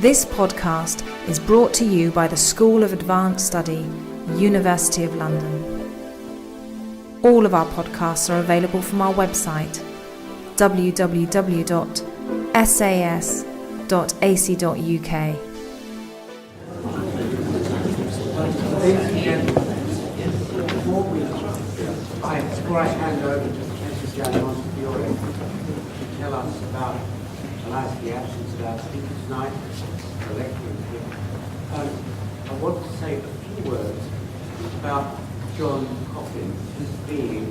This podcast is brought to you by the School of Advanced Study, University of London. All of our podcasts are available from our website, www.sas.ac.uk. Before I hand over to Professor Jan Montefiore to tell us about the absence of our speaker tonight, the lecturer here, I want to say a few words about John Coffin, his being,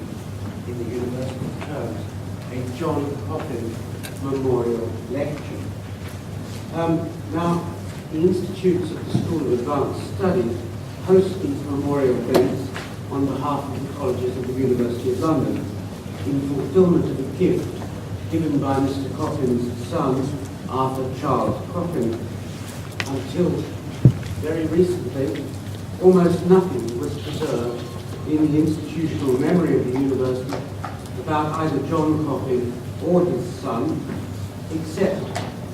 in the university terms, a John Coffin Memorial Lecture. Now, the institutes of the School of Advanced Studies host these memorial events on behalf of the colleges of the University of London in fulfilment of a gift given by Mr. Coffin's son, Arthur Charles Coffin. Until very recently, almost nothing was preserved in the institutional memory of the university about either John Coffin or his son, except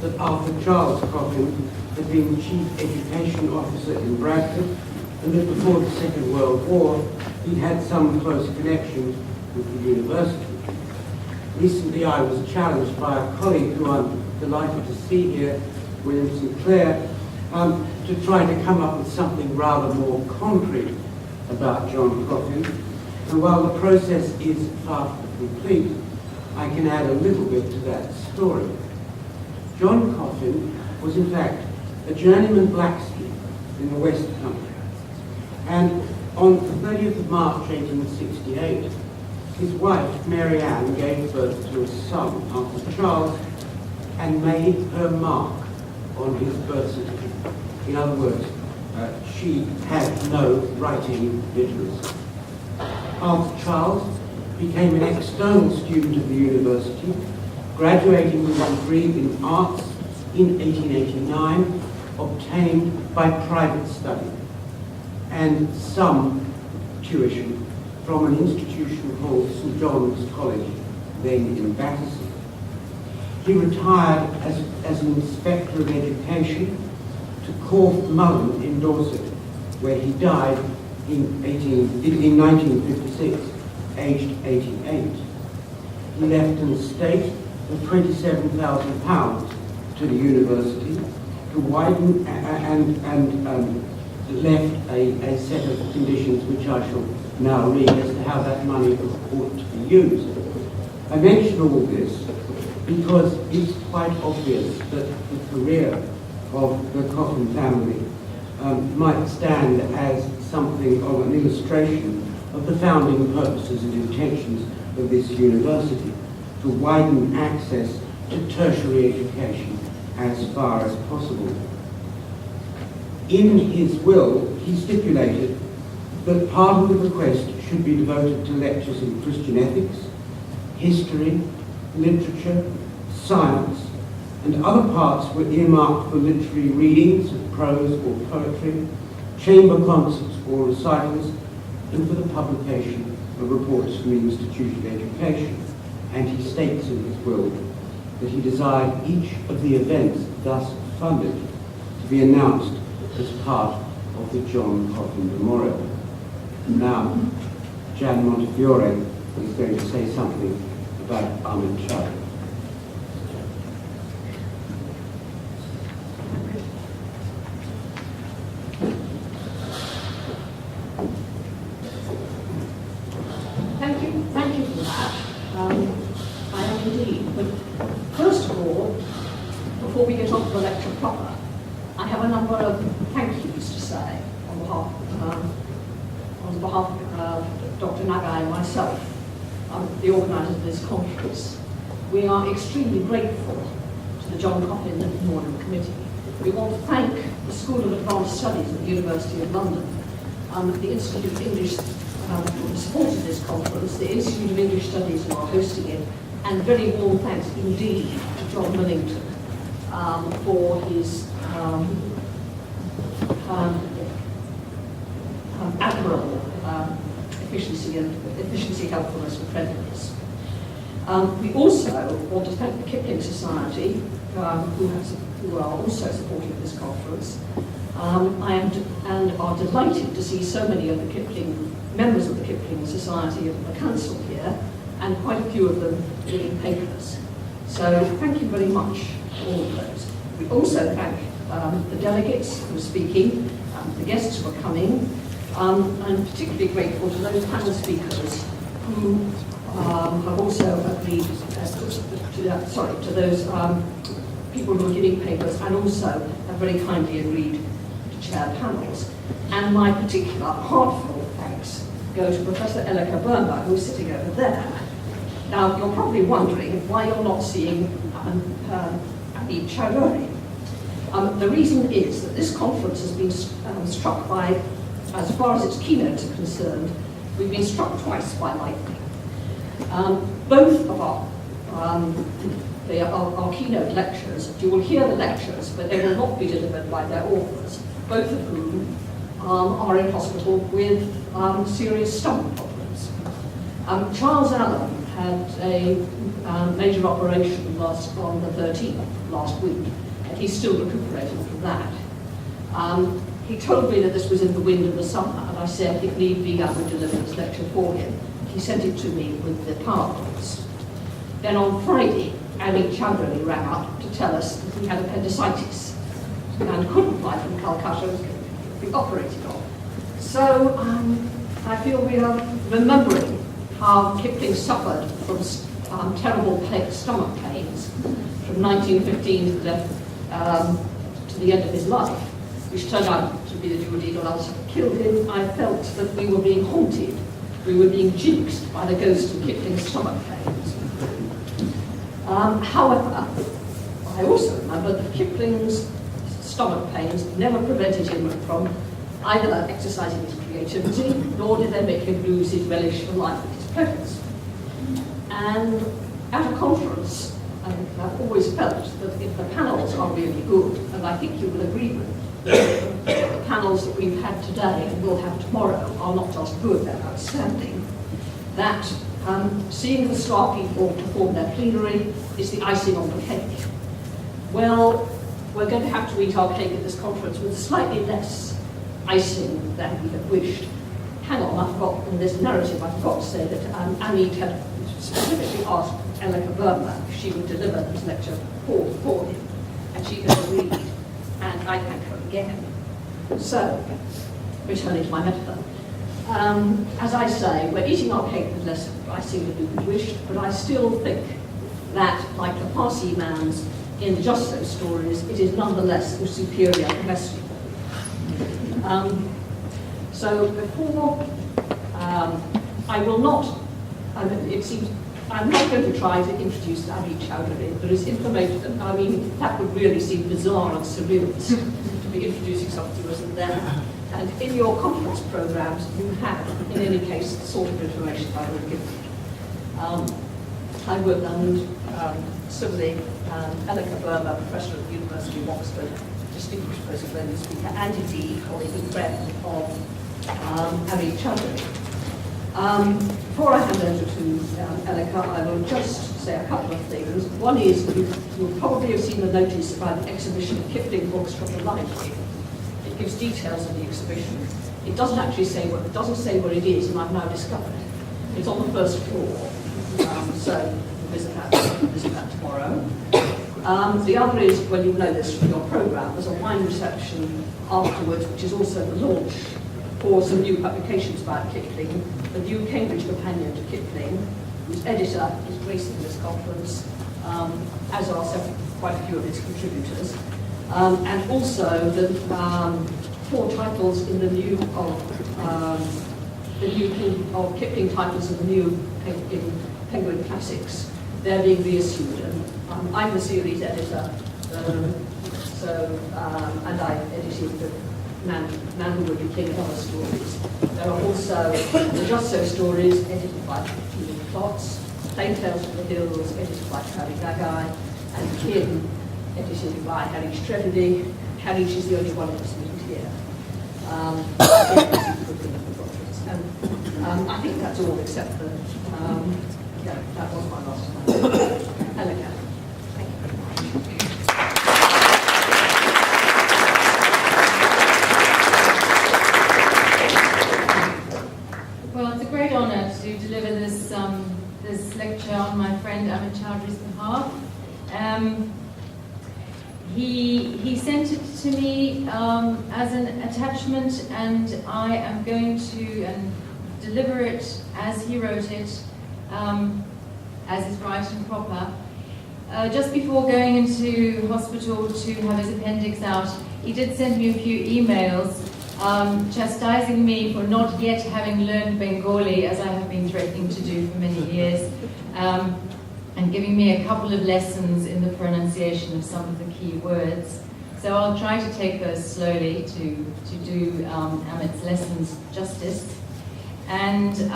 that Arthur Charles Coffin had been Chief Education Officer in Bradford, and that before the Second World War, he had some close connection with the university. Recently, I was challenged by a colleague who I'm delighted to see here, William Sinclair, to try to come up with something rather more concrete about John Coffin. And while the process is far from complete, I can add a little bit to that story. John Coffin was in fact a journeyman blacksmith in the West Country. And on the 30th of March 1868, his wife, Mary Ann, gave birth to a son, Arthur Charles, and made her mark on his birth certificate. In other words, she had no writing literacy. Arthur Charles became an external student of the university, graduating with a degree in arts in 1889, obtained by private study, and some tuition from an institution called St. John's College, then in Battersea. He retired as an Inspector of Education to Corfe Mullen in Dorset, where he died in 1956, aged 88. He left an estate of £27,000 to the university to widen and left a set of conditions which I shall now read as to how that money ought to be used. I mention all this because it's quite obvious that the career of the Coffin family might stand as something of an illustration of the founding purposes and intentions of this university, to widen access to tertiary education as far as possible. In his will, he stipulated that part of the bequest should be devoted to lectures in Christian ethics, history, literature, science, and other parts were earmarked for literary readings of prose or poetry, chamber concerts or recitals, and for the publication of reports from the Institute of Education. And he states in his will that he desired each of the events thus funded to be announced as part of the John Coffin Memorial. Now, Jan Montefiore is going to say something about Ahmed Shah. Thank you for that. I am indeed. But first of all, before we get on to the lecture proper, I have a number of thank yous to say on behalf of Dr. Nagai and myself, the organisers of this conference. We are extremely grateful to the John Coffin Memorial Committee. We want to thank the School of Advanced Studies at the University of London, the Institute of English who supported this conference, the Institute of English Studies who are hosting it, and very warm thanks indeed to John Millington for his admirable efficiency, helpfulness, and friendliness. We also want to thank the Kipling Society, who who are also supporting this conference. And are delighted to see so many of the Kipling, members of the Kipling Society of the Council here, and quite a few of them giving papers. So thank you very much for all of those. We also thank the delegates who are speaking, the guests who are coming. I'm particularly grateful to those panel speakers who have also agreed to those people who are giving papers, and also have very kindly agreed to chair panels. And my particular heartfelt thanks go to Professor Elleke Boehmer, who is sitting over there. Now, you're probably wondering why you're not seeing Abby Chowdhury. The reason is that this conference has been struck by, as far as its keynotes are concerned, we've been struck twice by lightning. Both of our keynote lectures, you will hear the lectures, but they will not be delivered by their authors, both of whom are in hospital with serious stomach problems. Charles Allen had a major operation on the 13th, last week, and he's still recuperating from that. He told me that this was in the wind of the summer, and I said, if need be, I would deliver this lecture for him. He sent it to me with the PowerPoints. Then on Friday, Elleke Boehmer rang up to tell us that he had appendicitis and couldn't fly from Calcutta, was going to be operated on. So I feel we are remembering how Kipling suffered from terrible stomach pains from 1915 to the end of his life, which turned out to be the duodenal ulcer that killed him. I felt that we were being haunted, we were being jinxed by the ghost of Kipling's stomach pains. However, I also remember that Kipling's stomach pains never prevented him from either exercising his creativity, nor did they make him lose his relish for life and his pleasures. And at a conference, I've always felt that if the panels are really good, and I think you will agree with me, the panels that we've had today and will have tomorrow are not just good, they're outstanding, that seeing the star people perform their plenary is the icing on the cake. Well, we're going to have to eat our cake at this conference with slightly less icing than we had wished. Hang on, I forgot, in this narrative, I forgot to say that Annie had specifically asked Elleke Boehmer if she would deliver this lecture for him, and she has agreed, and I thank her again. So, returning to my metaphor. As I say, we're eating our cake with less icing than we would wish, but I still think that, like the Parsi man's in Just So Stories, it is nonetheless a superior recipe. So before, I will not, it seems, I'm not going to try to introduce Abby Chowdhury. There is information that, I mean, that would really seem bizarre and surreal to be introducing somebody who wasn't there. And in your conference programs, you have, in any case, the sort of information I will give you. I would, similarly, Elleke Boehmer, Professor at the University of Oxford, distinguished postgraduate speaker, and indeed colleague and friend of Abby Chowdhury. Before I hand over to Elleke, I will just say a couple of things. One is you'll probably have seen the notice about the exhibition of Kipling books from the library. It gives details of the exhibition. It doesn't actually say what where it is, and I've now discovered it. It's on the first floor, so we'll visit that tomorrow. The other is, well, you know this from your programme, there's a wine reception afterwards, which is also the launch for some new publications about Kipling, the new Cambridge Companion to Kipling, whose editor is gracing this conference, as are quite a few of its contributors, and also the 4 titles in the new of Kipling titles in the new Penguin Classics. They're being reissued, and I'm the series editor, and I edited the Man Who Would Be King and other stories. There are also the Just So Stories, edited by Julie Klotz, Plain Tales from the Hills, edited by Travi Gagai, and Kin, edited by Harish Trefedy. Harish is the only one of us meeting here. And I think that's all except the, yeah, that was my last time. Elleke, thank you very much. He sent it to me as an attachment, and I am going to deliver it as he wrote it, as is right and proper. Just before going into hospital to have his appendix out, he did send me a few emails chastising me for not yet having learned Bengali, as I have been threatening to do for many years, and giving me a couple of lessons in the pronunciation of some of the key words. So I'll try to take those slowly to do Amit's lessons justice. And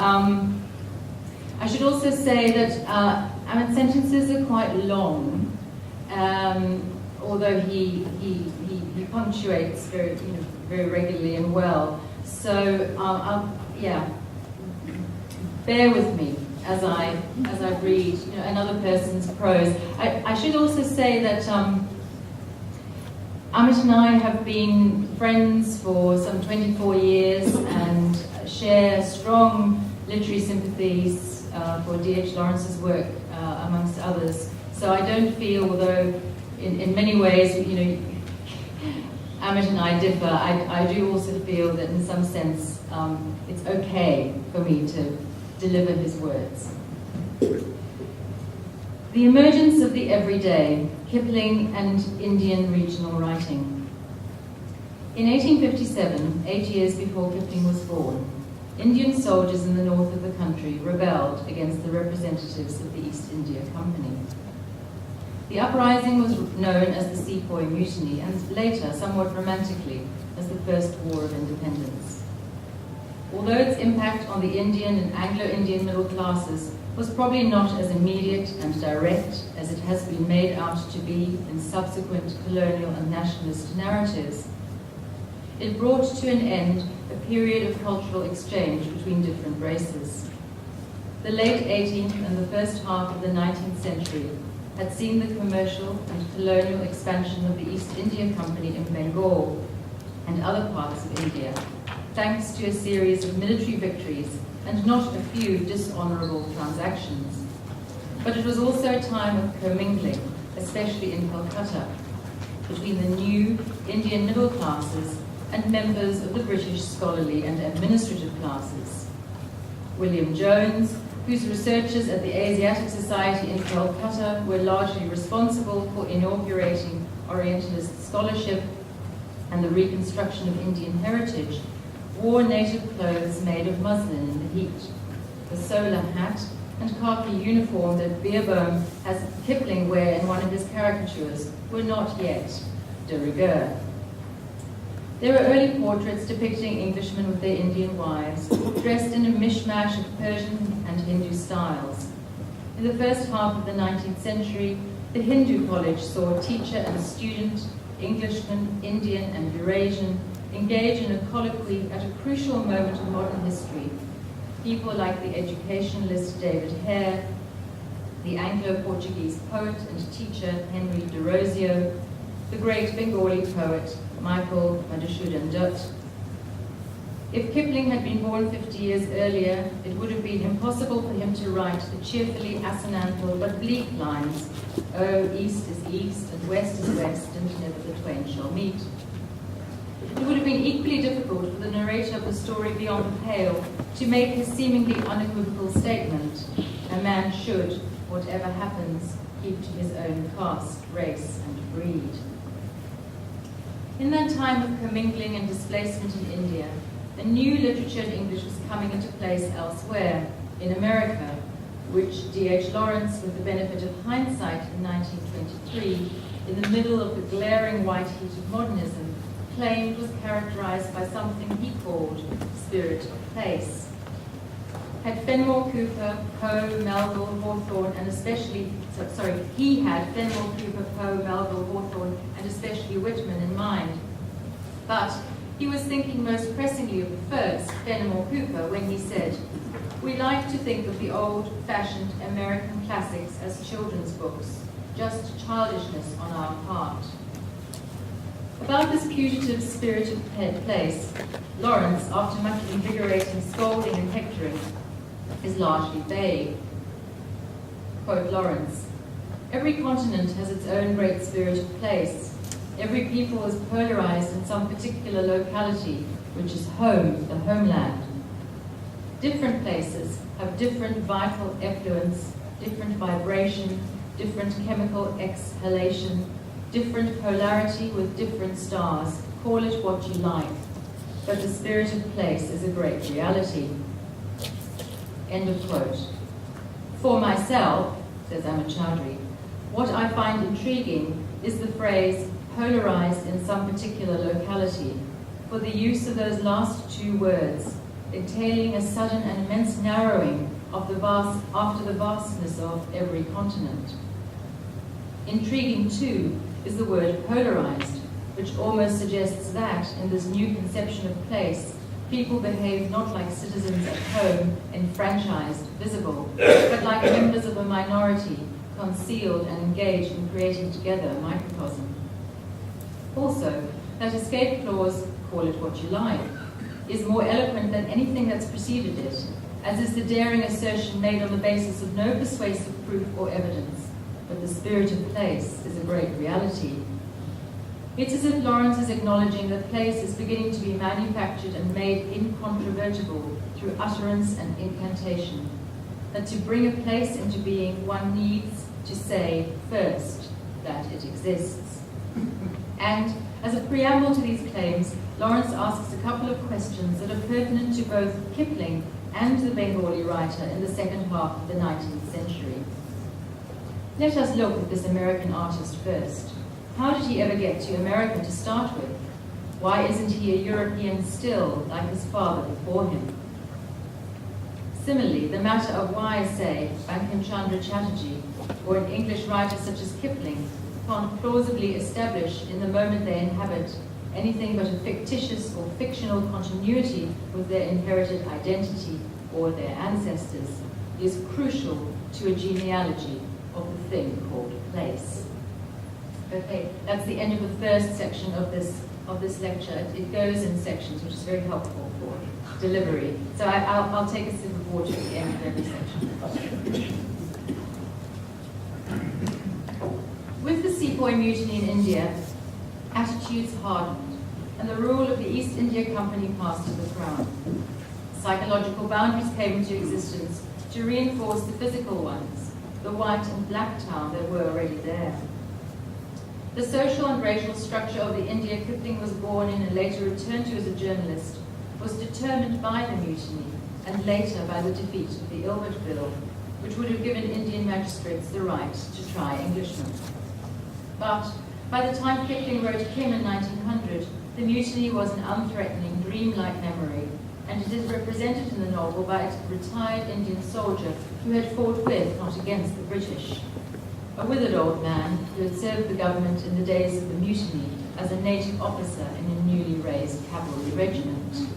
I should also say that Amit's sentences are quite long, although he punctuates very regularly and well. So bear with me as I read another person's prose. I should also say that Amit and I have been friends for some 24 years and share strong literary sympathies for D.H. Lawrence's work, amongst others. So I don't feel, although in many ways, Amit and I differ, I do also feel that in some sense it's okay for me to deliver his words. The Emergence of the Everyday, Kipling and Indian Regional Writing. In 1857, 8 years before Kipling was born, Indian soldiers in the north of the country rebelled against the representatives of the East India Company. The uprising was known as the Sepoy Mutiny, and later, somewhat romantically, as the First War of Independence. Although its impact on the Indian and Anglo-Indian middle classes was probably not as immediate and direct as it has been made out to be in subsequent colonial and nationalist narratives, it brought to an end a period of cultural exchange between different races. The late 18th and the first half of the 19th century had seen the commercial and colonial expansion of the East India Company in Bengal and other parts of India, thanks to a series of military victories and not a few dishonorable transactions. But it was also a time of commingling, especially in Calcutta, between the new Indian middle classes and members of the British scholarly and administrative classes. William Jones, whose researchers at the Asiatic Society in Calcutta were largely responsible for inaugurating Orientalist scholarship and the reconstruction of Indian heritage, wore native clothes made of muslin in the heat. The solar hat and khaki uniform that Beerbohm has Kipling wear in one of his caricatures were not yet de rigueur. There were early portraits depicting Englishmen with their Indian wives, dressed in a mishmash of Persian and Hindu styles. In the first half of the 19th century, the Hindu college saw teacher and student, Englishman, Indian and Eurasian, engage in a colloquy at a crucial moment of modern history. People like the educationalist David Hare, the Anglo-Portuguese poet and teacher Henry de Rosio, the great Bengali poet Michael Madhusudan Dutt. If Kipling had been born 50 years earlier, it would have been impossible for him to write the cheerfully assonantal but bleak lines, "Oh, east is east and west is west, and never the twain shall meet." It would have been equally difficult for the narrator of the story Beyond the Pale to make his seemingly unequivocal statement, "A man should, whatever happens, keep to his own caste, race, and breed." In that time of commingling and displacement in India, a new literature in English was coming into place elsewhere, in America, which D.H. Lawrence, with the benefit of hindsight in 1923, in the middle of the glaring white heat of modernism, claimed was characterized by something he called spirit of place. Had Fenimore Cooper, Poe, Melville, Hawthorne, and especially, he had Fenimore Cooper, Poe, Melville, Hawthorne, and especially Whitman in mind. But he was thinking most pressingly of the first, Fenimore Cooper, when he said, "We like to think of the old-fashioned American classics as children's books, just childishness on our part." About this putative spirit of place, Lawrence, after much invigorating scolding and hectoring, is largely vague. Quote Lawrence, "Every continent has its own great spirit of place. every people is polarized in some particular locality, which is home, the homeland. Different places have different vital effluence, different vibration, different chemical exhalation, different polarity with different stars. Call it what you like, but the spirit of place is a great reality. End of quote. For myself, says Amit Chaudhry, what I find intriguing is the phrase polarized in some particular locality, for the use of those last two words, entailing a sudden and immense narrowing of after the vastness of every continent. Intriguing, too, is the word polarized, which almost suggests that, in this new conception of place, people behave not like citizens at home, enfranchised, visible, but like members of a minority, concealed and engaged in creating together a microcosm. Also, that escape clause, call it what you like, is more eloquent than anything that's preceded it, as is the daring assertion made on the basis of no persuasive proof or evidence, but the spirit of place is a great reality. It's as if Lawrence is acknowledging that place is beginning to be manufactured and made incontrovertible through utterance and incantation, that to bring a place into being, one needs to say first that it exists. And as a preamble to these claims, Lawrence asks a couple of questions that are pertinent to both Kipling and the Bengali writer in the second half of the 19th century. Let us look at this American artist first. How did he ever get to America to start with? Why isn't he a European still, like his father before him? Similarly, the matter of why, say, Bankim Chandra Chatterjee or an English writer such as Kipling can't plausibly establish in the moment they inhabit anything but a fictitious or fictional continuity with their inherited identity or their ancestors is crucial to a genealogy of the thing called place. Okay, that's the end of the first section of this lecture. It goes in sections, which is very helpful for delivery. So I'll take a sip of water at the end of every section. With the Sepoy Mutiny in India, attitudes hardened, and the rule of the East India Company passed to the Crown. Psychological boundaries came into existence to reinforce the physical ones, the white and black town that were already there. The social and racial structure of the India Kipling was born in and later returned to as a journalist was determined by the mutiny and later by the defeat of the Ilbert Bill, which would have given Indian magistrates the right to try Englishmen. But by the time Kipling wrote Kim in 1900, the mutiny was an unthreatening, dreamlike memory, and it is represented in the novel by a retired Indian soldier who had fought with, not against, the British. A withered old man who had served the government in the days of the mutiny as a native officer in a newly raised cavalry regiment.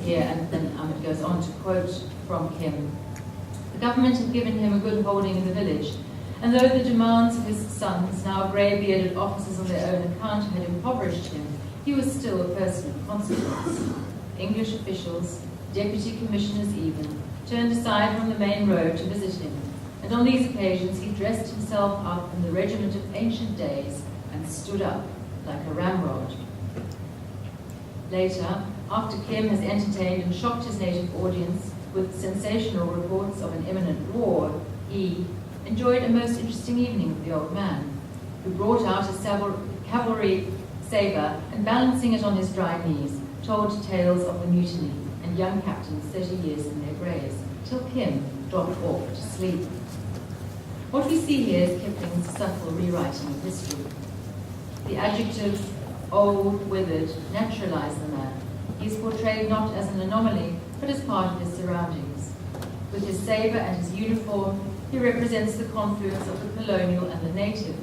Here, and then Amit goes on to quote from Kim. The government had given him a good holding in the village, and though the demands of his sons, now grey-bearded officers on their own account, had impoverished him, he was still a person of consequence. English officials, deputy commissioners even, turned aside from the main road to visit him, and on these occasions he dressed himself up in the regiment of ancient days and stood up like a ramrod. Later, after Kim has entertained and shocked his native audience with sensational reports of an imminent war, he enjoyed a most interesting evening with the old man, who brought out a cavalry sabre and, balancing it on his dry knees, told tales of the mutiny and young captains 30 years in their graves, till Kim dropped off to sleep. What we see here is Kipling's subtle rewriting of history. The adjective old, withered, naturalized the man. He is portrayed not as an anomaly, but as part of his surroundings. With his sabre and his uniform, he represents the confluence of the colonial and the native.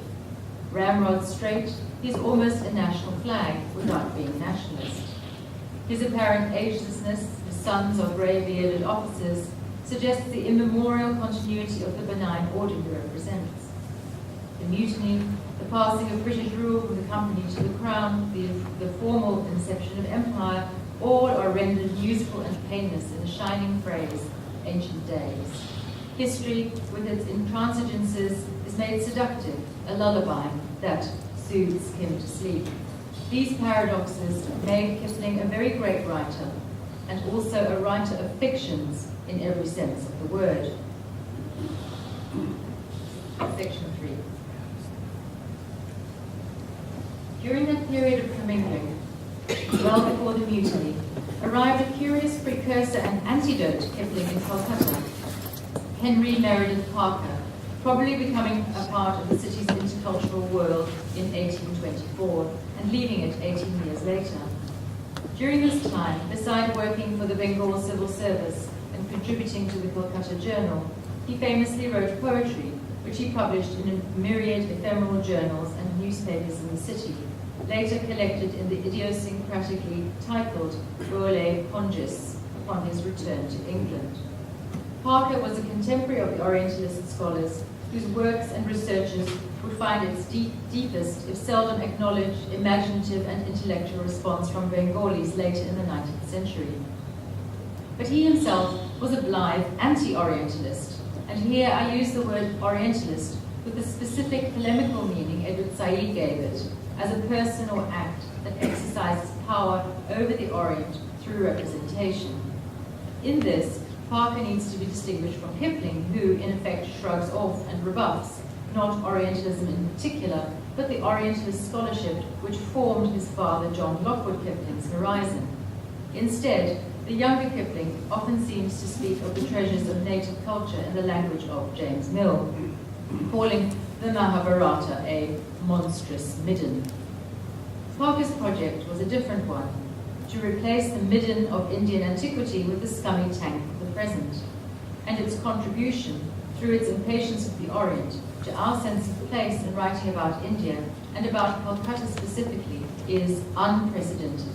Ramrod straight, he is almost a national flag without being nationalist. His apparent agelessness, the sons of grey-bearded officers, suggests the immemorial continuity of the benign order he represents. The mutiny, the passing of British rule from the company to the crown, the formal inception of empire, all are rendered musical and painless in the shining phrase, ancient days. History, with its intransigences, is made seductive, a lullaby that, soothes him to sleep. These paradoxes made Kipling a very great writer, and also a writer of fictions in every sense of the word. Section 3. During that period of commingling, well before the mutiny, arrived a curious precursor and antidote to Kipling in Calcutta, Henry Meredith Parker, probably becoming a part of the city's intercultural world in 1824 and leaving it 18 years later. During this time, beside working for the Bengal Civil Service and contributing to the Calcutta Journal, he famously wrote poetry, which he published in a myriad ephemeral journals and newspapers in the city, later collected in the idiosyncratically titled Burle Pongis upon his return to England. Parker was a contemporary of the Orientalist scholars whose works and researches would find its deepest, if seldom acknowledged, imaginative and intellectual response from Bengalis later in the 19th century. But he himself was a blithe anti-Orientalist, and here I use the word Orientalist with the specific polemical meaning Edward Said gave it, as a person or act that exercises power over the Orient through representation. In this, Parker needs to be distinguished from Kipling, who in effect shrugs off and rebuffs not Orientalism in particular, but the Orientalist scholarship which formed his father John Lockwood Kipling's horizon. Instead, the younger Kipling often seems to speak of the treasures of native culture in the language of James Mill, calling the Mahabharata a monstrous midden. Parker's project was a different one, to replace the midden of Indian antiquity with the scummy tank of the present, and its contribution, through its impatience of the Orient, to our sense of place in writing about India, and about Calcutta specifically, is unprecedented.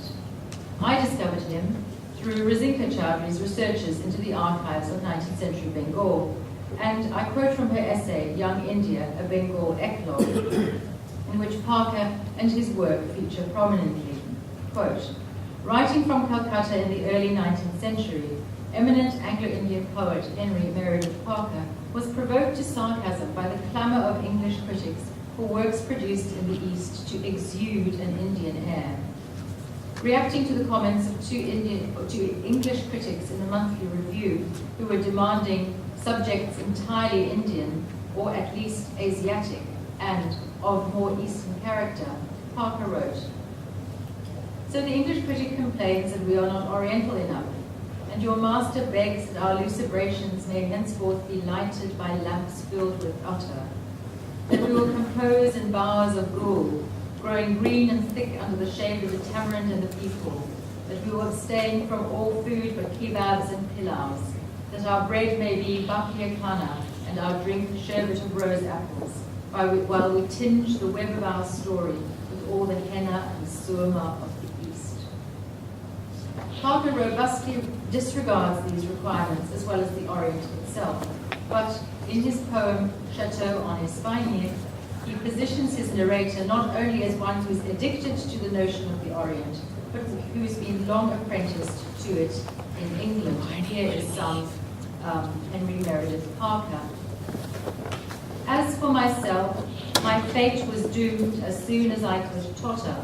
I discovered him through Razinka Chowdhury's researches into the archives of 19th century Bengal, and I quote from her essay, Young India, a Bengal Eclogue, in which Parker and his work feature prominently. Quote, writing from Calcutta in the early 19th century, eminent Anglo-Indian poet Henry Meredith Parker was provoked to sarcasm by the clamour of English critics for works produced in the East to exude an Indian air. Reacting to the comments of two English critics in the monthly review who were demanding subjects entirely Indian, or at least Asiatic, and of more Eastern character, Parker wrote, so the English critic complains that we are not Oriental enough, and your master begs that our lucubrations may henceforth be lighted by lamps filled with butter, that we will compose in bowers of gul, growing green and thick under the shade of the tamarind and the peepul, that we will abstain from all food but kebabs and pilaus, that our bread may be bakir khana and our drink sherbet of rose apples, while we tinge the web of our story with all the henna and surma of the East. Parker robustly disregards these requirements as well as the Orient itself, but in his poem Chateau en Espagne, he positions his narrator not only as one who is addicted to the notion of the Orient, but who has been long apprenticed to it in England. And here is some Henry Meredith Parker. As for myself, my fate was doomed as soon as I could totter,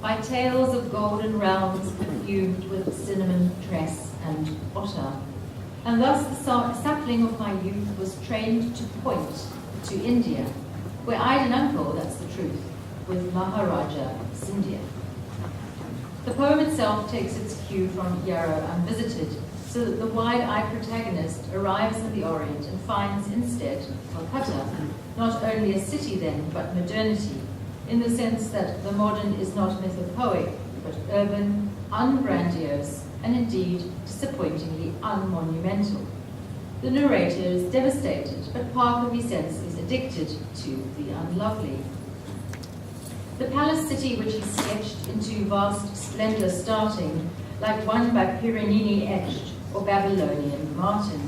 by tales of golden realms perfumed with cinnamon, tress, and otter. And thus the sapling of my youth was trained to point to India, where I'd an uncle, that's the truth, with Maharaja Scindia. The poem itself takes its cue from Yarrow Unvisited, so that the wide-eyed protagonist arrives in the Orient and finds instead Calcutta, not only a city then, but modernity, in the sense that the modern is not mythopoeic, but urban, ungrandiose, and indeed disappointingly unmonumental. The narrator is devastated, but Parker, we sense, is addicted to the unlovely. The palace city which he sketched into vast splendor starting, like one by Piranini etched or Babylonian Martin,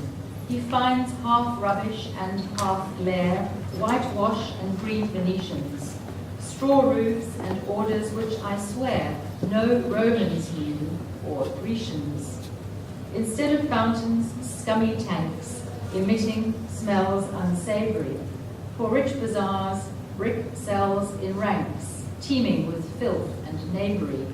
he finds half rubbish and half glare, whitewash and green Venetians, straw roofs and orders which I swear no Romans knew or Grecians. Instead of fountains, scummy tanks, emitting smells unsavory, for rich bazaars, brick cells in ranks, teeming with filth and knavery.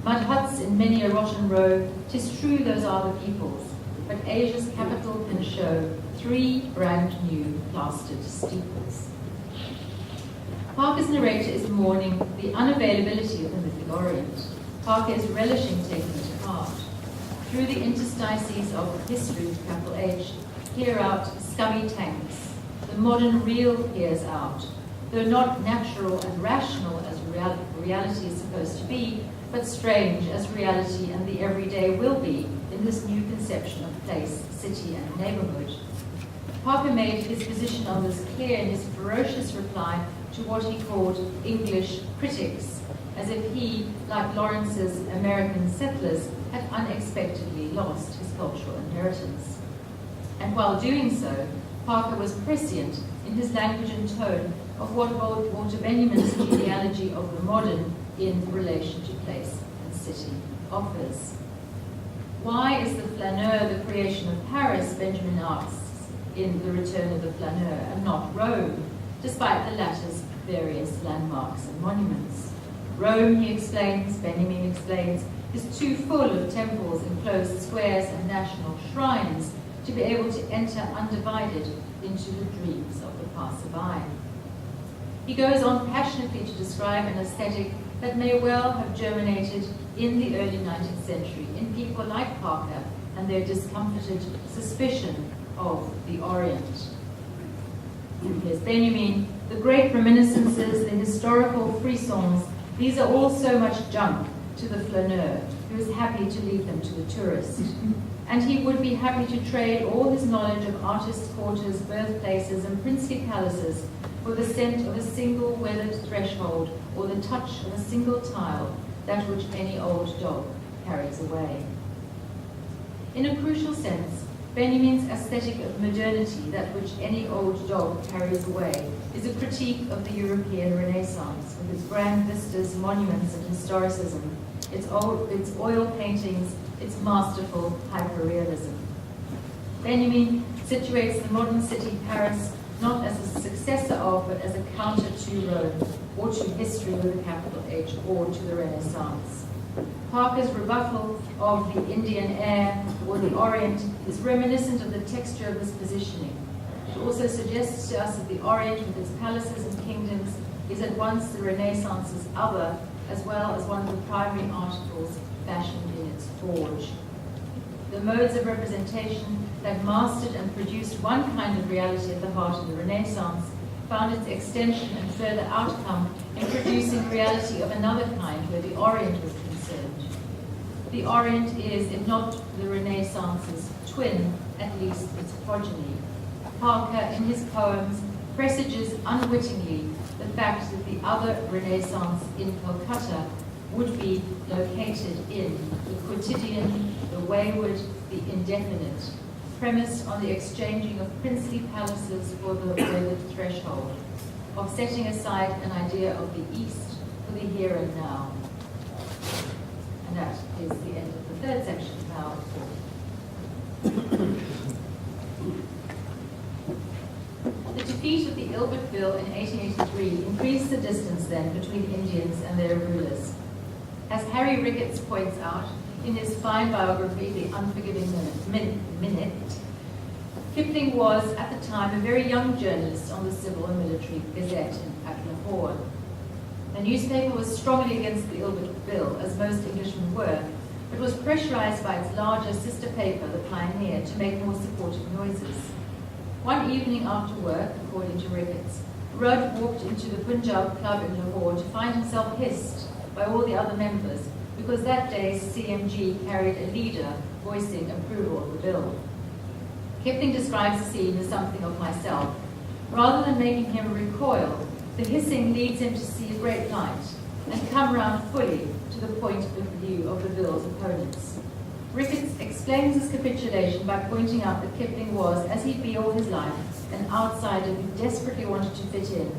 Mud huts in many a rotten row, 'tis true those are the people's, but Asia's capital can show 3 brand new plastered steeples. Parker's narrator is mourning the unavailability of the mythic Orient. Parker is relishing taking it apart. Through the interstices of history with capital H, peer out scummy tanks. The modern real peers out, though not natural and rational as reality is supposed to be, but strange as reality and the everyday will be in this new conception of place, city, and neighborhood. Parker made his position on this clear in his ferocious reply to what he called English critics, as if he, like Lawrence's American settlers, had unexpectedly lost his cultural inheritance. And while doing so, Parker was prescient in his language and tone of what Walter Benjamin's genealogy of the modern in relation to place and city offers. Why is the flaneur the creation of Paris, Benjamin asks in The Return of the Flaneur, and not Rome, despite the latter's various landmarks and monuments? Rome, he explains, Benjamin explains, is too full of temples, enclosed squares, and national shrines to be able to enter undivided into the dreams of the passerby. He goes on passionately to describe an aesthetic that may well have germinated in the early 19th century in people like Parker and their discomforted suspicion of the Orient. Here's Benjamin. The great reminiscences, the historical frissons, these are all so much junk to the flaneur, who is happy to leave them to the tourist. And he would be happy to trade all his knowledge of artists' quarters, birthplaces, and princely palaces for the scent of a single weathered threshold or the touch of a single tile, that which any old dog carries away. In a crucial sense, Benjamin's aesthetic of modernity, that which any old dog carries away, is a critique of the European Renaissance, with its grand vistas, monuments, and historicism, its oil paintings, its masterful hyperrealism. Benjamin situates the modern city Paris not as a successor of, but as a counter to Rome, or to history with a capital H, or to the Renaissance. Parker's rebuttal of the Indian air or the Orient is reminiscent of the texture of this positioning. It also suggests to us that the Orient, with its palaces and kingdoms, is at once the Renaissance's other, as well as one of the primary articles fashioned in its forge. The modes of representation that mastered and produced one kind of reality at the heart of the Renaissance found its extension and further outcome in producing reality of another kind where the Orient was concerned. The Orient is, if not the Renaissance's twin, at least its progeny. Parker, in his poems, presages unwittingly the fact that the other Renaissance in Calcutta would be located in the quotidian, the wayward, the indefinite, premised on the exchanging of princely palaces for the weathered threshold, of setting aside an idea of the East for the here and now. And that is the end of the third section now. The defeat of the Ilbert Bill in 1883 increased the distance then between Indians and their rulers. As Harry Ricketts points out in his fine biography, The Unforgiving Minute, Kipling was, at the time, a very young journalist on the Civil and Military Gazette at Lahore. The newspaper was strongly against the Ilbert Bill, as most Englishmen were, but was pressurized by its larger sister paper, The Pioneer, to make more supportive noises. One evening after work, according to Ricketts, Rudd walked into the Punjab Club in Lahore to find himself hissed by all the other members because that day's CMG carried a leader voicing approval of the bill. Kipling describes the scene as something of myself. Rather than making him recoil, the hissing leads him to see a great light and come round fully to the point of view of the bill's opponents. Ricketts explains his capitulation by pointing out that Kipling was, as he'd be all his life, an outsider who desperately wanted to fit in,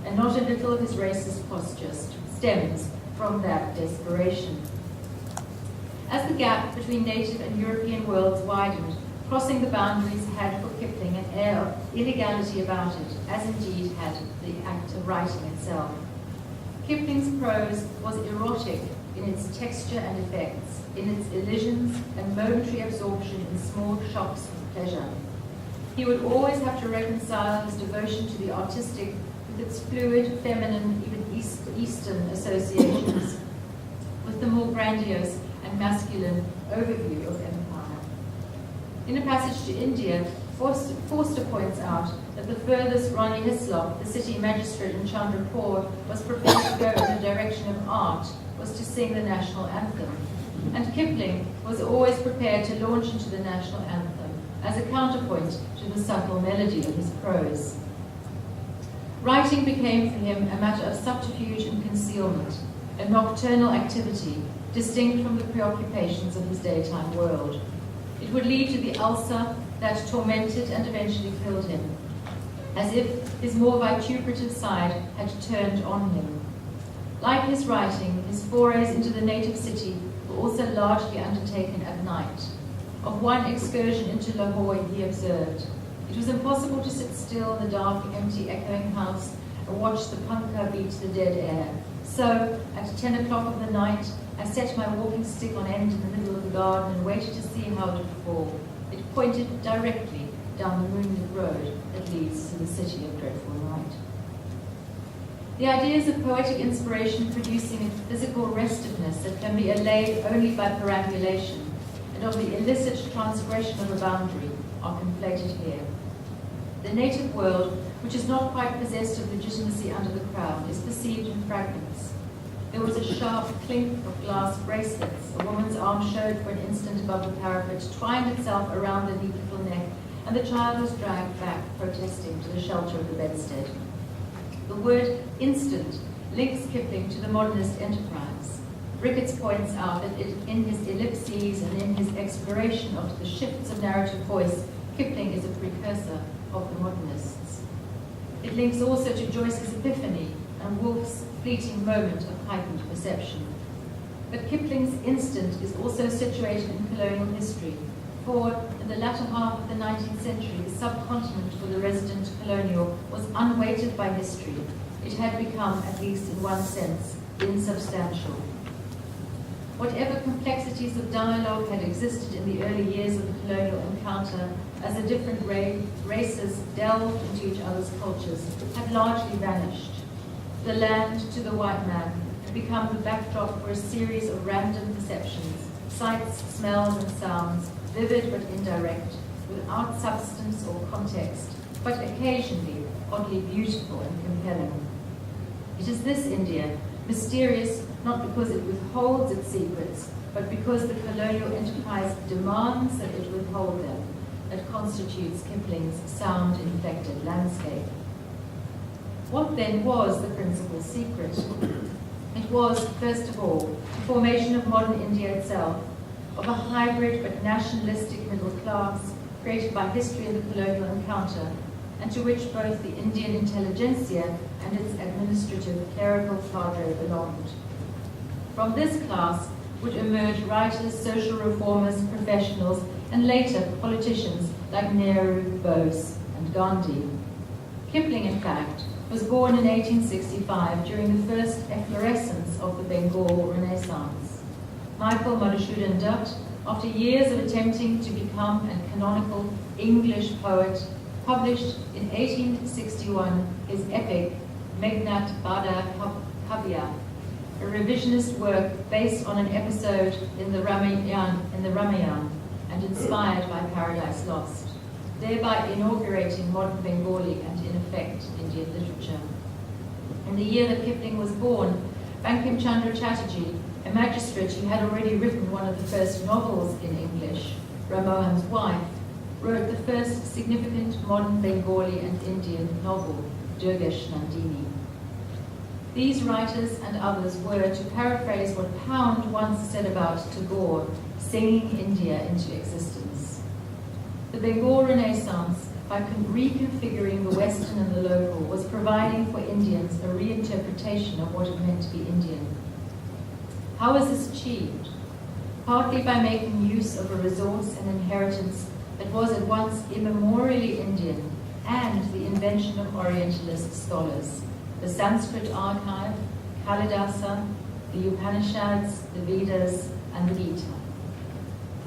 and not a little of his racist posture stems from that desperation. As the gap between native and European worlds widened, Crossing the boundaries had for Kipling an air of illegality about it, as indeed had the act of writing itself. Kipling's prose was erotic in its texture and effects, in its elisions and momentary absorption in small shocks of pleasure. He would always have to reconcile his devotion to the artistic with its fluid, feminine, even Eastern associations, with the more grandiose and masculine overview of empire. In a passage to India, Forster points out that the furthest Rani Hislop, the city magistrate in Chandrapur, was prepared to go in the direction of art, was to sing the national anthem. And Kipling was always prepared to launch into the national anthem as a counterpoint to the subtle melody of his prose. Writing became for him a matter of subterfuge and concealment, a nocturnal activity distinct from the preoccupations of his daytime world. It would lead to the ulcer that tormented and eventually killed him, as if his more vituperative side had turned on him. Like his writing, his forays into the native city were also largely undertaken at night. Of one excursion into Lahore, he observed, "It was impossible to sit still in the dark, empty, echoing house and watch the punkah beat the dead air. So, at 10 o'clock of the night, I set my walking stick on end in the middle of the garden and waited to see how it would fall. It pointed directly down the moonlit road that leads to the city of dreadful night." The ideas of poetic inspiration producing a physical restiveness that can be allayed only by perambulation, and of the illicit transgression of a boundary, are conflated here. The native world, which is not quite possessed of legitimacy under the crown, is perceived in fragments. There was a sharp clink of glass bracelets. A woman's arm showed for an instant above the parapet, twined itself around the neat little neck, and the child was dragged back, protesting, to the shelter of the bedstead. The word instant links Kipling to the modernist enterprise. Ricketts points out that in his ellipses and in his exploration of the shifts of narrative voice, Kipling is a precursor of the modernists. It links also to Joyce's epiphany and Woolf's fleeting moment of heightened perception. But Kipling's instant is also situated in colonial history, for in the latter half of the 19th century, the subcontinent for the resident colonial was unweighted by history. It had become, at least in one sense, insubstantial. Whatever complexities of dialogue had existed in the early years of the colonial encounter, as the different races delved into each other's cultures, had largely vanished. The land, to the white man, had become the backdrop for a series of random perceptions, sights, smells, and sounds, vivid but indirect, without substance or context, but occasionally oddly beautiful and compelling. It is this India, mysterious not because it withholds its secrets, but because the colonial enterprise demands that it withhold them, that constitutes Kipling's sound-inflected landscape. What then was the principal secret? It was, first of all, the formation of modern India itself, of a hybrid but nationalistic middle class created by history and the colonial encounter, and to which both the Indian intelligentsia and its administrative clerical cadre belonged. From this class would emerge writers, social reformers, professionals, and later politicians like Nehru, Bose, and Gandhi. Kipling, in fact, was born in 1865 during the first efflorescence of the Bengal Renaissance. Michael Madhusudhan Dutt, after years of attempting to become a canonical English poet, published in 1861 his epic Meghnad Bada Kavya, a revisionist work based on an episode in the Ramayana and inspired by Paradise Lost, thereby inaugurating modern Bengali and, in effect, Indian literature. In the year that Kipling was born, Bankim Chandra Chatterjee, a magistrate who had already written one of the first novels in English, Ramohan's Wife, wrote the first significant modern Bengali and Indian novel, Durgesh Nandini. These writers and others were, to paraphrase what Pound once said about Tagore, singing India into existence. The Bengal Renaissance, by reconfiguring the Western and the local, was providing for Indians a reinterpretation of what it meant to be Indian. How was this achieved? Partly by making use of a resource and inheritance that was at once immemorially Indian and the invention of Orientalist scholars. The Sanskrit archive, Kalidasa, the Upanishads, the Vedas, and the Gita.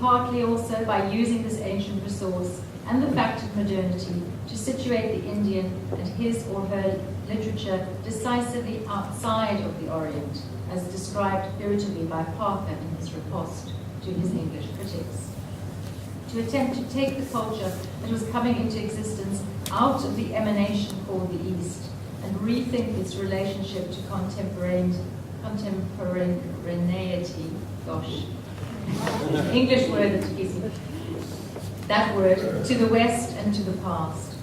Partly also by using this ancient resource and the fact of modernity to situate the Indian and his or her literature decisively outside of the Orient, as described irritably by Parker in his riposte to his English critics. To attempt to take the culture that was coming into existence out of the emanation called the East and rethink its relationship to contemporaneity, English word that gives me that word, to the West and to the past.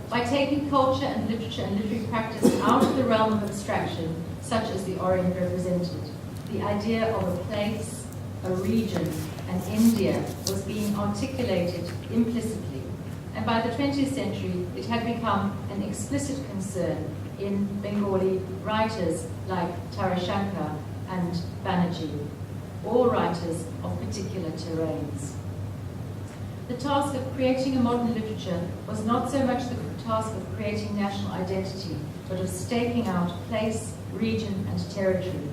By taking culture and literary practice out of the realm of abstraction, such as the Orient represented, the idea of a place, a region, and India was being articulated implicitly, and by the 20th century it had become an explicit concern in Bengali writers like Tarashankar and Banerjee, all writers of particular terrains. The task of creating a modern literature was not so much the task of creating national identity, but of staking out place, region, and territory.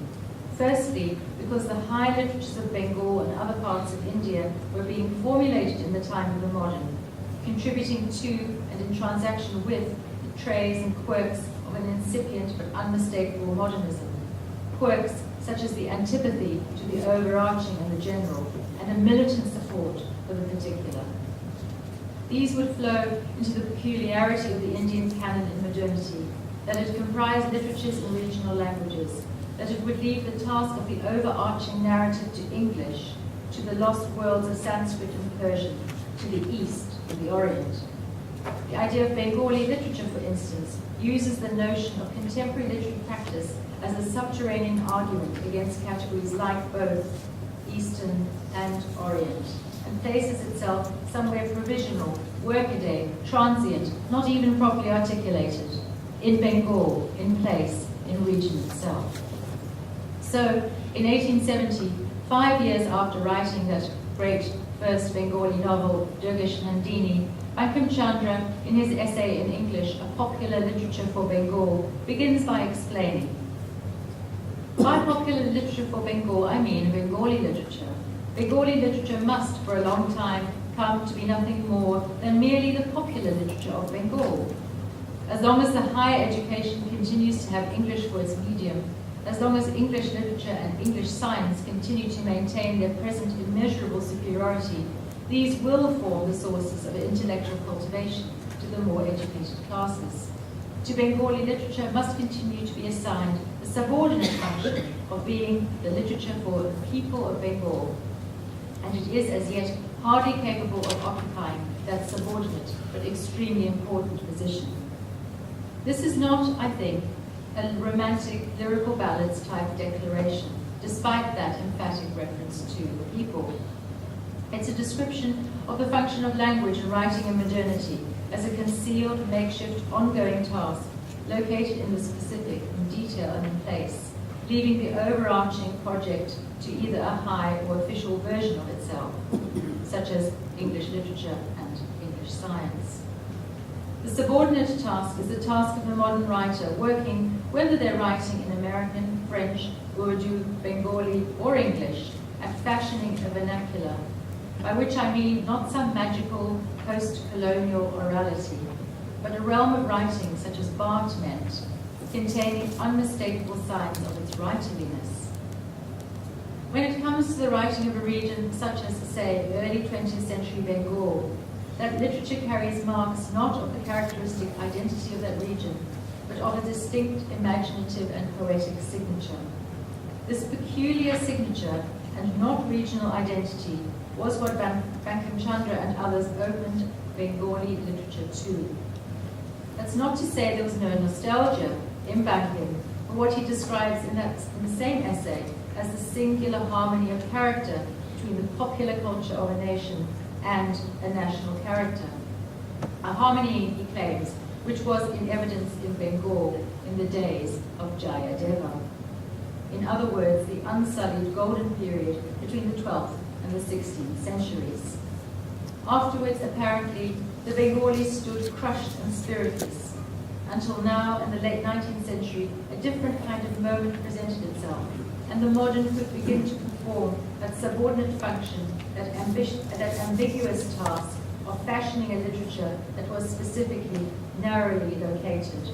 Firstly, because the high literatures of Bengal and other parts of India were being formulated in the time of the modern, contributing to and in transaction with the traits and quirks of an incipient but unmistakable modernism. Quirks such as the antipathy to the overarching and the general, and a militant support for the particular. These would flow into the peculiarity of the Indian canon in modernity, that it comprised literatures in regional languages, that it would leave the task of the overarching narrative to English, to the lost worlds of Sanskrit and Persian, to the East and the Orient. The idea of Bengali literature, for instance, uses the notion of contemporary literary practice as a subterranean argument against categories like both Eastern and Orient, and places itself somewhere provisional, workaday, transient, not even properly articulated, in Bengal, in place, in region itself. So, in 1870, 5 years after writing that great first Bengali novel, Durgesh Nandini, Bankim Chandra, in his essay in English, A Popular Literature for Bengal, begins by explaining, by popular literature for Bengal, I mean Bengali literature. Bengali literature must, for a long time, come to be nothing more than merely the popular literature of Bengal. As long as the higher education continues to have English for its medium, as long as English literature and English science continue to maintain their present immeasurable superiority, these will form the sources of intellectual cultivation to the more educated classes. To Bengali literature must continue to be assigned the subordinate function of being the literature for the people of Bengal, and it is as yet hardly capable of occupying that subordinate but extremely important position. This is not, I think, a romantic lyrical ballads type declaration, despite that emphatic reference to the people. It's a description of the function of language and writing in modernity as a concealed, makeshift, ongoing task, located in the specific, in detail and in place, leaving the overarching project to either a high or official version of itself, such as English literature and English science. The subordinate task is the task of the modern writer, working, whether they're writing in American, French, Urdu, Bengali, or English, at fashioning a vernacular, by which I mean not some magical post-colonial orality, but a realm of writing such as Barthes meant, containing unmistakable signs of its writerliness. When it comes to the writing of a region such as, say, early 20th century Bengal, that literature carries marks not of the characteristic identity of that region, but of a distinct imaginative and poetic signature. This peculiar signature and not regional identity was what Bankim Chandra and others opened Bengali literature to. That's not to say there was no nostalgia in Bankim for what he describes in the same essay as the singular harmony of character between the popular culture of a nation and a national character. A harmony, he claims, which was in evidence in Bengal in the days of Jayadeva. In other words, the unsullied golden period between the 12th and the 16th centuries. Afterwards, apparently, the Bengalis stood crushed and spiritless. Until now, in the late 19th century, a different kind of moment presented itself, and the modern could begin to perform that subordinate function, that ambiguous task of fashioning a literature that was specifically, narrowly located.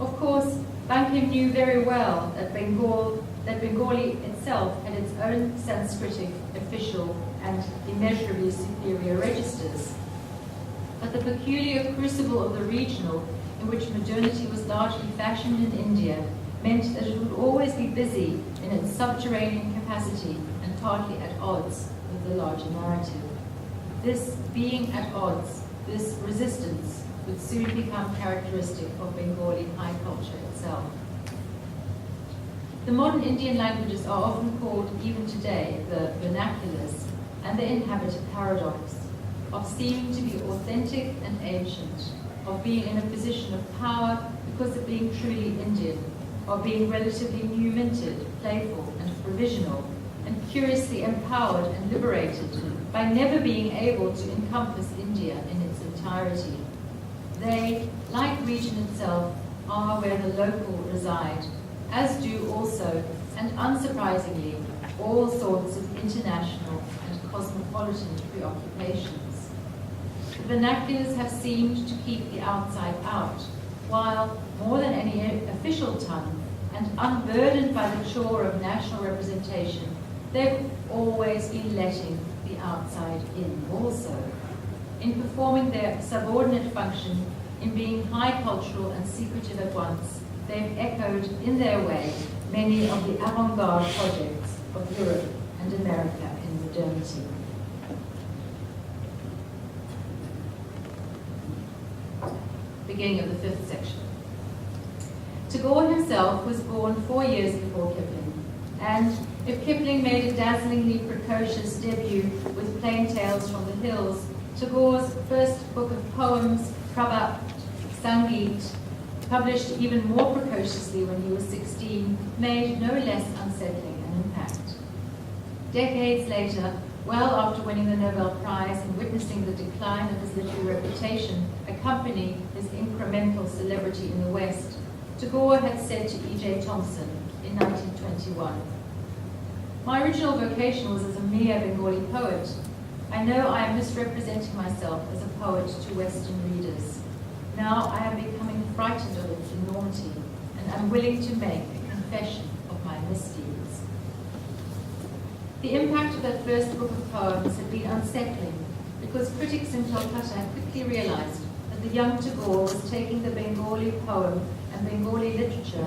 Of course, Bankim knew very well that Bengali itself had its own Sanskritic, official, and immeasurably superior registers. But the peculiar crucible of the regional, in which modernity was largely fashioned in India, meant that it would always be busy in its subterranean capacity and partly at odds with the larger narrative. This being at odds, this resistance, would soon become characteristic of Bengali high culture itself. The modern Indian languages are often called, even today, the vernaculars, and they inhabit a paradox of seeming to be authentic and ancient, of being in a position of power because of being truly Indian, of being relatively new-minted, playful, and provisional, and curiously empowered and liberated by never being able to encompass India in its entirety. They, like region itself, are where the local reside, as do also, and unsurprisingly, all sorts of international and cosmopolitan preoccupations. The vernaculars have seemed to keep the outside out, while, more than any official tongue, and unburdened by the chore of national representation, they've always been letting the outside in also. In performing their subordinate function, in being high cultural and secretive at once, they've echoed in their way many of the avant-garde projects of Europe and America in modernity. Beginning of the 5th section. Tagore himself was born 4 years before Kipling, and if Kipling made a dazzlingly precocious debut with Plain Tales from the Hills, Tagore's first book of poems, Prabhat Sangeet, published even more precociously when he was 16, made no less unsettling an impact. Decades later, well after winning the Nobel Prize and witnessing the decline of his literary reputation accompany his incremental celebrity in the West, Tagore had said to E.J. Thompson in 1921, "My original vocation was as a mere Bengali poet. I know I am misrepresenting myself as a poet to Western readers. Now I am becoming frightened of its enormity, and am willing to make a confession of my misdeeds." The impact of that first book of poems had been unsettling, because critics in Calcutta had quickly realized that the young Tagore was taking the Bengali poem and Bengali literature,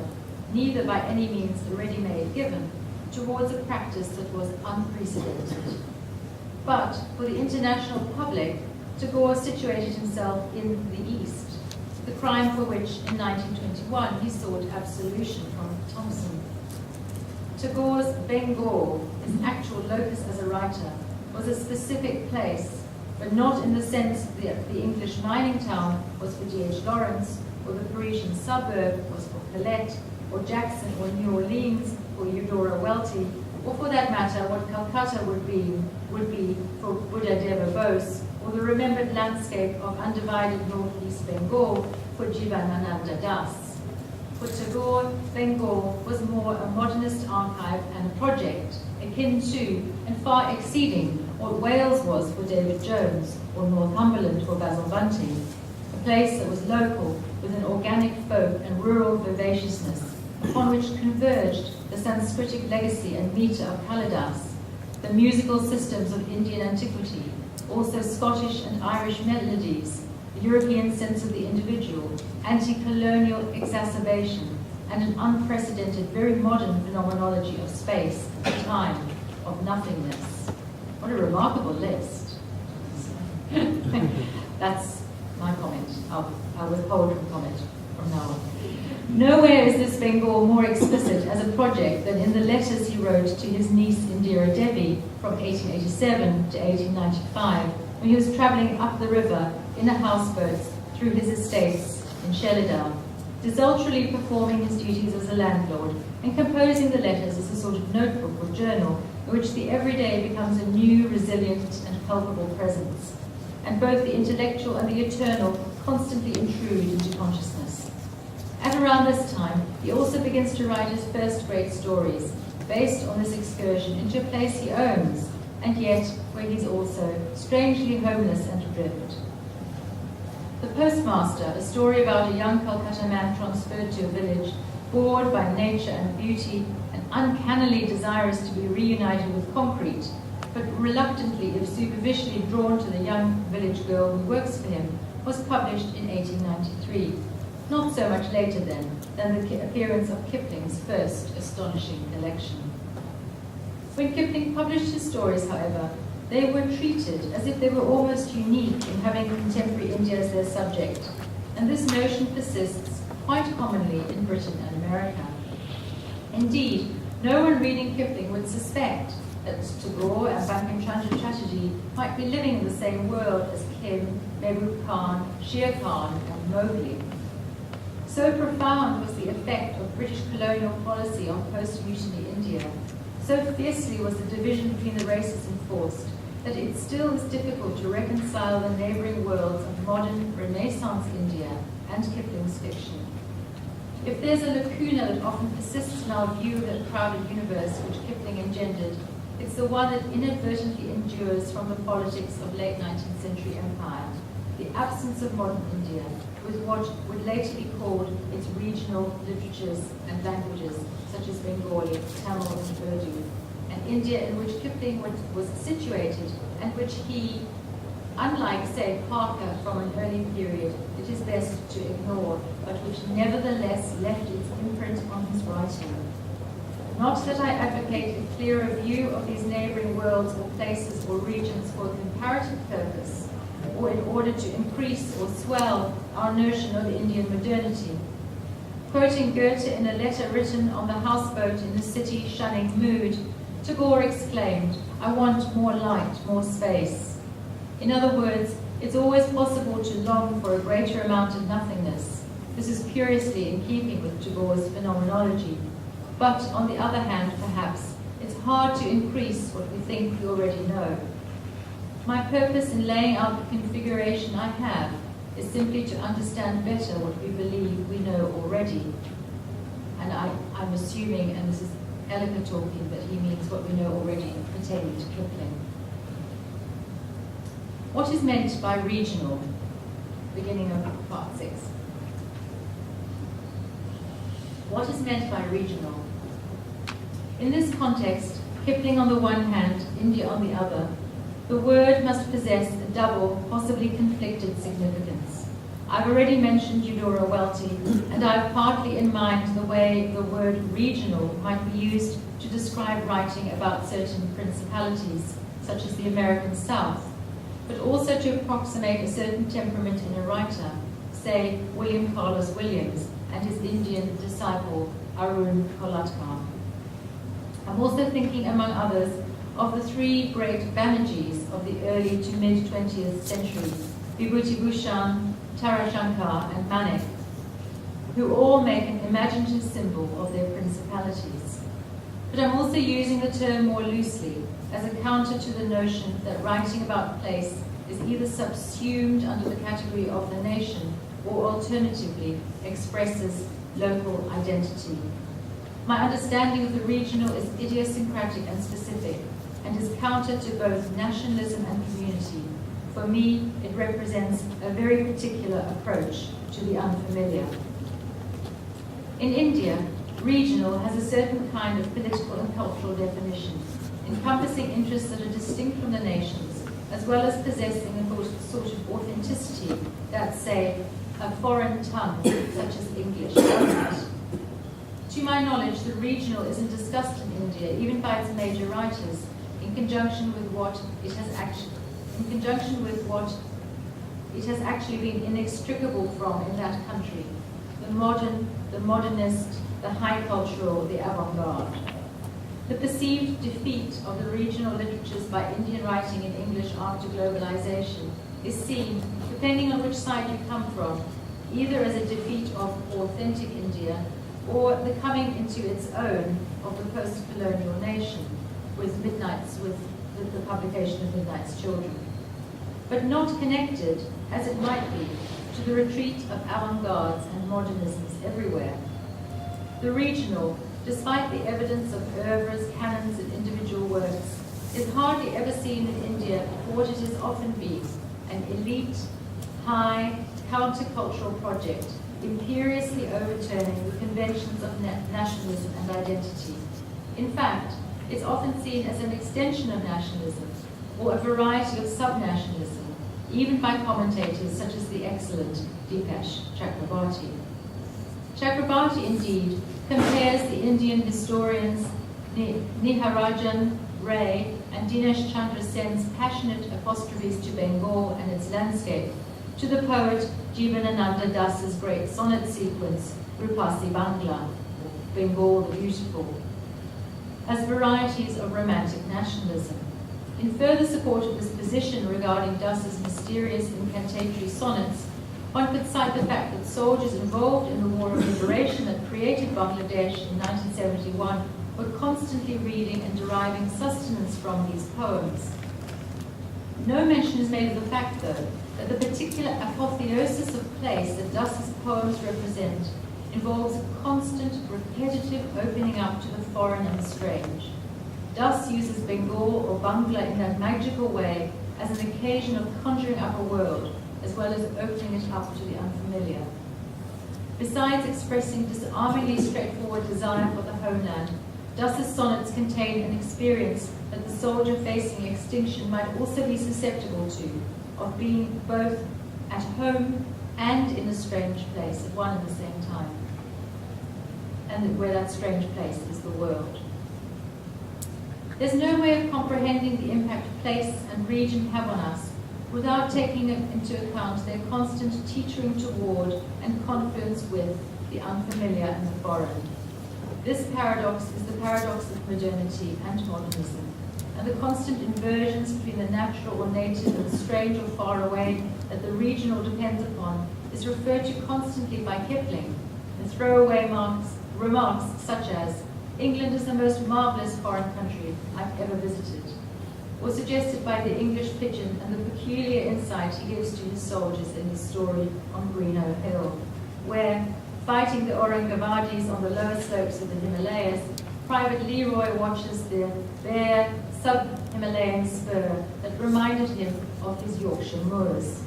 neither by any means a ready-made given, towards a practice that was unprecedented. But for the international public, Tagore situated himself in the East, the crime for which in 1921 he sought absolution from Thompson. Tagore's Bengal, his actual locus as a writer, was a specific place, but not in the sense that the English mining town was for D.H. Lawrence, or the Parisian suburb was for Colette, or Jackson or New Orleans for Eudora Welty, or for that matter, what Calcutta would be for Buddha Deva Bose, or the remembered landscape of undivided northeast Bengal for Jivanananda Das. For Tagore, Bengal was more a modernist archive and a project, akin to and far exceeding what Wales was for David Jones, or Northumberland for Basil Bunting, a place that was local with an organic folk and rural vivaciousness, upon which converged the Sanskritic legacy and meter of Kalidas, the musical systems of Indian antiquity, also Scottish and Irish melodies, the European sense of the individual, anti-colonial exacerbation, and an unprecedented, very modern phenomenology of space, time, of nothingness. What a remarkable list. That's my comment. I'll withhold from comment from now on. Nowhere is this Bengal more explicit as a project than in the letters he wrote to his niece Indira Devi from 1887 to 1895, when he was travelling up the river in a houseboat through his estates in Shelidale, desultorily performing his duties as a landlord and composing the letters as a sort of notebook or journal in which the everyday becomes a new, resilient, and palpable presence, and both the intellectual and the eternal constantly intrude into consciousness. At around this time, he also begins to write his first great stories, based on this excursion into a place he owns, and yet where he's also strangely homeless and adrift. The Postmaster, a story about a young Calcutta man transferred to a village, bored by nature and beauty, and uncannily desirous to be reunited with concrete, but reluctantly, if superficially, drawn to the young village girl who works for him, was published in 1893. Not so much later then than the appearance of Kipling's first astonishing collection. When Kipling published his stories, however, they were treated as if they were almost unique in having contemporary India as their subject, and this notion persists quite commonly in Britain and America. Indeed, no one reading Kipling would suspect that Tagore and Bankim-Chandra Chatterjee might be living in the same world as Kim, Mehboob Khan, Sher Khan, and Mowgli. So profound was the effect of British colonial policy on post-mutiny India, so fiercely was the division between the races enforced, that it still is difficult to reconcile the neighbouring worlds of modern Renaissance India and Kipling's fiction. If there's a lacuna that often persists in our view of that crowded universe which Kipling engendered, it's the one that inadvertently endures from the politics of late 19th century empire, the absence of modern India, with what would later be called its regional literatures and languages, such as Bengali, Tamil, and Urdu, an India in which Kipling was situated and which he, unlike, say, Parker from an early period, it is best to ignore, but which nevertheless left its imprint on his writing. Not that I advocate a clearer view of these neighbouring worlds or places or regions for a comparative purpose, or in order to increase or swell our notion of Indian modernity. Quoting Goethe in a letter written on the houseboat in the city-shunning mood, Tagore exclaimed, "I want more light, more space." In other words, it's always possible to long for a greater amount of nothingness. This is curiously in keeping with Tagore's phenomenology. But on the other hand, perhaps, it's hard to increase what we think we already know. My purpose in laying out the configuration I have is simply to understand better what we believe we know already. And I'm assuming, and this is Elleke talking, that he means what we know already pertaining to Kipling. What is meant by regional? Beginning of part 6. What is meant by regional? In this context, Kipling on the one hand, India on the other, the word must possess a double, possibly conflicted significance. I've already mentioned Eudora Welty, and I have partly in mind the way the word regional might be used to describe writing about certain principalities, such as the American South, but also to approximate a certain temperament in a writer, say William Carlos Williams and his Indian disciple Arun Kolatkar. I'm also thinking, among others, of the three great Banerjees of the early to mid-20th century, Vibhuti Bhushan, Tara Shankar, and Manek, who all make an imaginative symbol of their principalities. But I'm also using the term more loosely, as a counter to the notion that writing about place is either subsumed under the category of the nation, or alternatively expresses local identity. My understanding of the regional is idiosyncratic and specific, and is counter to both nationalism and community. For me, it represents a very particular approach to the unfamiliar. In India, regional has a certain kind of political and cultural definition, encompassing interests that are distinct from the nations, as well as possessing a sort of authenticity that, say, a foreign tongue, such as English, doesn't. To my knowledge, the regional isn't discussed in India, even by its major writers, in conjunction with what it has actually been inextricable from in that country: the modern, the modernist, the high cultural, the avant-garde. The perceived defeat of the regional literatures by Indian writing in English after globalization is seen, depending on which side you come from, either as a defeat of authentic India or the coming into its own of the post-colonial nation, with the publication of Midnight's Children, but not connected, as it might be, to the retreat of avant-gardes and modernisms everywhere. The regional, despite the evidence of oeuvres, canons, and individual works, is hardly ever seen in India for what it has often been, an elite, high, countercultural project, imperiously overturning the conventions of nationalism and identity. In fact, it's often seen as an extension of nationalism, or a variety of sub-nationalism, even by commentators such as the excellent Dipesh Chakrabarti. Chakrabarti, indeed, compares the Indian historians Niharajan Ray and Dinesh Chandra Sen's passionate apostrophes to Bengal and its landscape to the poet Jivanananda Das's great sonnet sequence, Rupasi Bangla, Bengal the Beautiful, as varieties of romantic nationalism. In further support of this position regarding Das's mysterious incantatory sonnets, one could cite the fact that soldiers involved in the War of Liberation that created Bangladesh in 1971 were constantly reading and deriving sustenance from these poems. No mention is made of the fact, though, that the particular apotheosis of place that Das's poems represent involves a constant, repetitive opening up to the foreign and the strange. Das uses Bengal or Bangla in that magical way as an occasion of conjuring up a world, as well as opening it up to the unfamiliar. Besides expressing disarmingly straightforward desire for the homeland, Das's sonnets contain an experience that the soldier facing extinction might also be susceptible to, of being both at home and in a strange place at one and the same time, and where that strange place is the world. There's no way of comprehending the impact place and region have on us without taking into account their constant teetering toward and confluence with the unfamiliar and the foreign. This paradox is the paradox of modernity and modernism, and the constant inversions between the natural or native and the strange or far away that the regional depends upon is referred to constantly by Kipling in throwaway remarks such as, "England is the most marvelous foreign country I've ever visited," or suggested by the English pigeon and the peculiar insight he gives to his soldiers in his story on Greenough Hill, where, fighting the Aurangabadis on the lower slopes of the Himalayas, Private Leroy watches the bare sub-Himalayan spur that reminded him of his Yorkshire moors.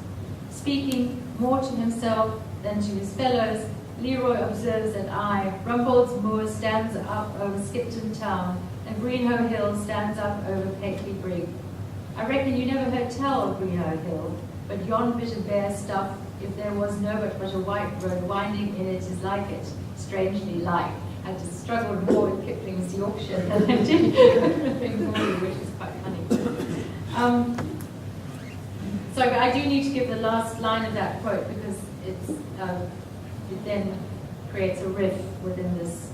Speaking more to himself than to his fellows, Leroy observes that Rumbold's moor stands up over Skipton town, and Greenough Hill stands up over Pateley Brig. I reckon you never heard tell of Greenough Hill, but yon bit of bare stuff, if there was no but a white road winding in it, is like it, strangely like. I just struggled more with Kipling's Yorkshire than I did with Bengali, which is quite funny. So I do need to give the last line of that quote because it then creates a riff within this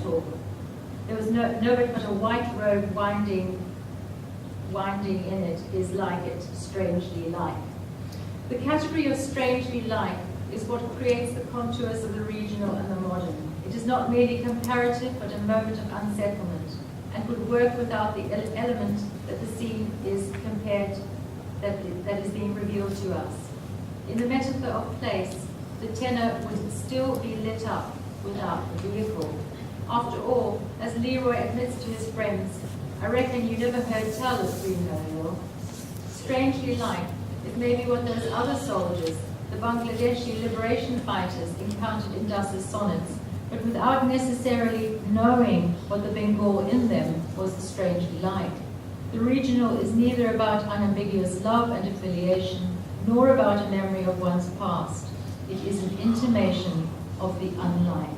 talk. There was no but a white road winding in it is like it, strangely like. The category of strangely like is what creates the contours of the regional and the modern. It is not merely comparative, but a moment of unsettlement, and would work without the element that the scene is compared, that is being revealed to us. In the metaphor of place, the tenor would still be lit up without the vehicle. After all, as Leroy admits to his friends, I reckon you never heard tell of Greenough Hill. Strangely like, it may be what those other soldiers, the Bangladeshi liberation fighters, encountered in Das's sonnets, but without necessarily knowing what the Bengal in them was strangely like. The regional is neither about unambiguous love and affiliation, nor about a memory of one's past. It is an intimation of the unlike.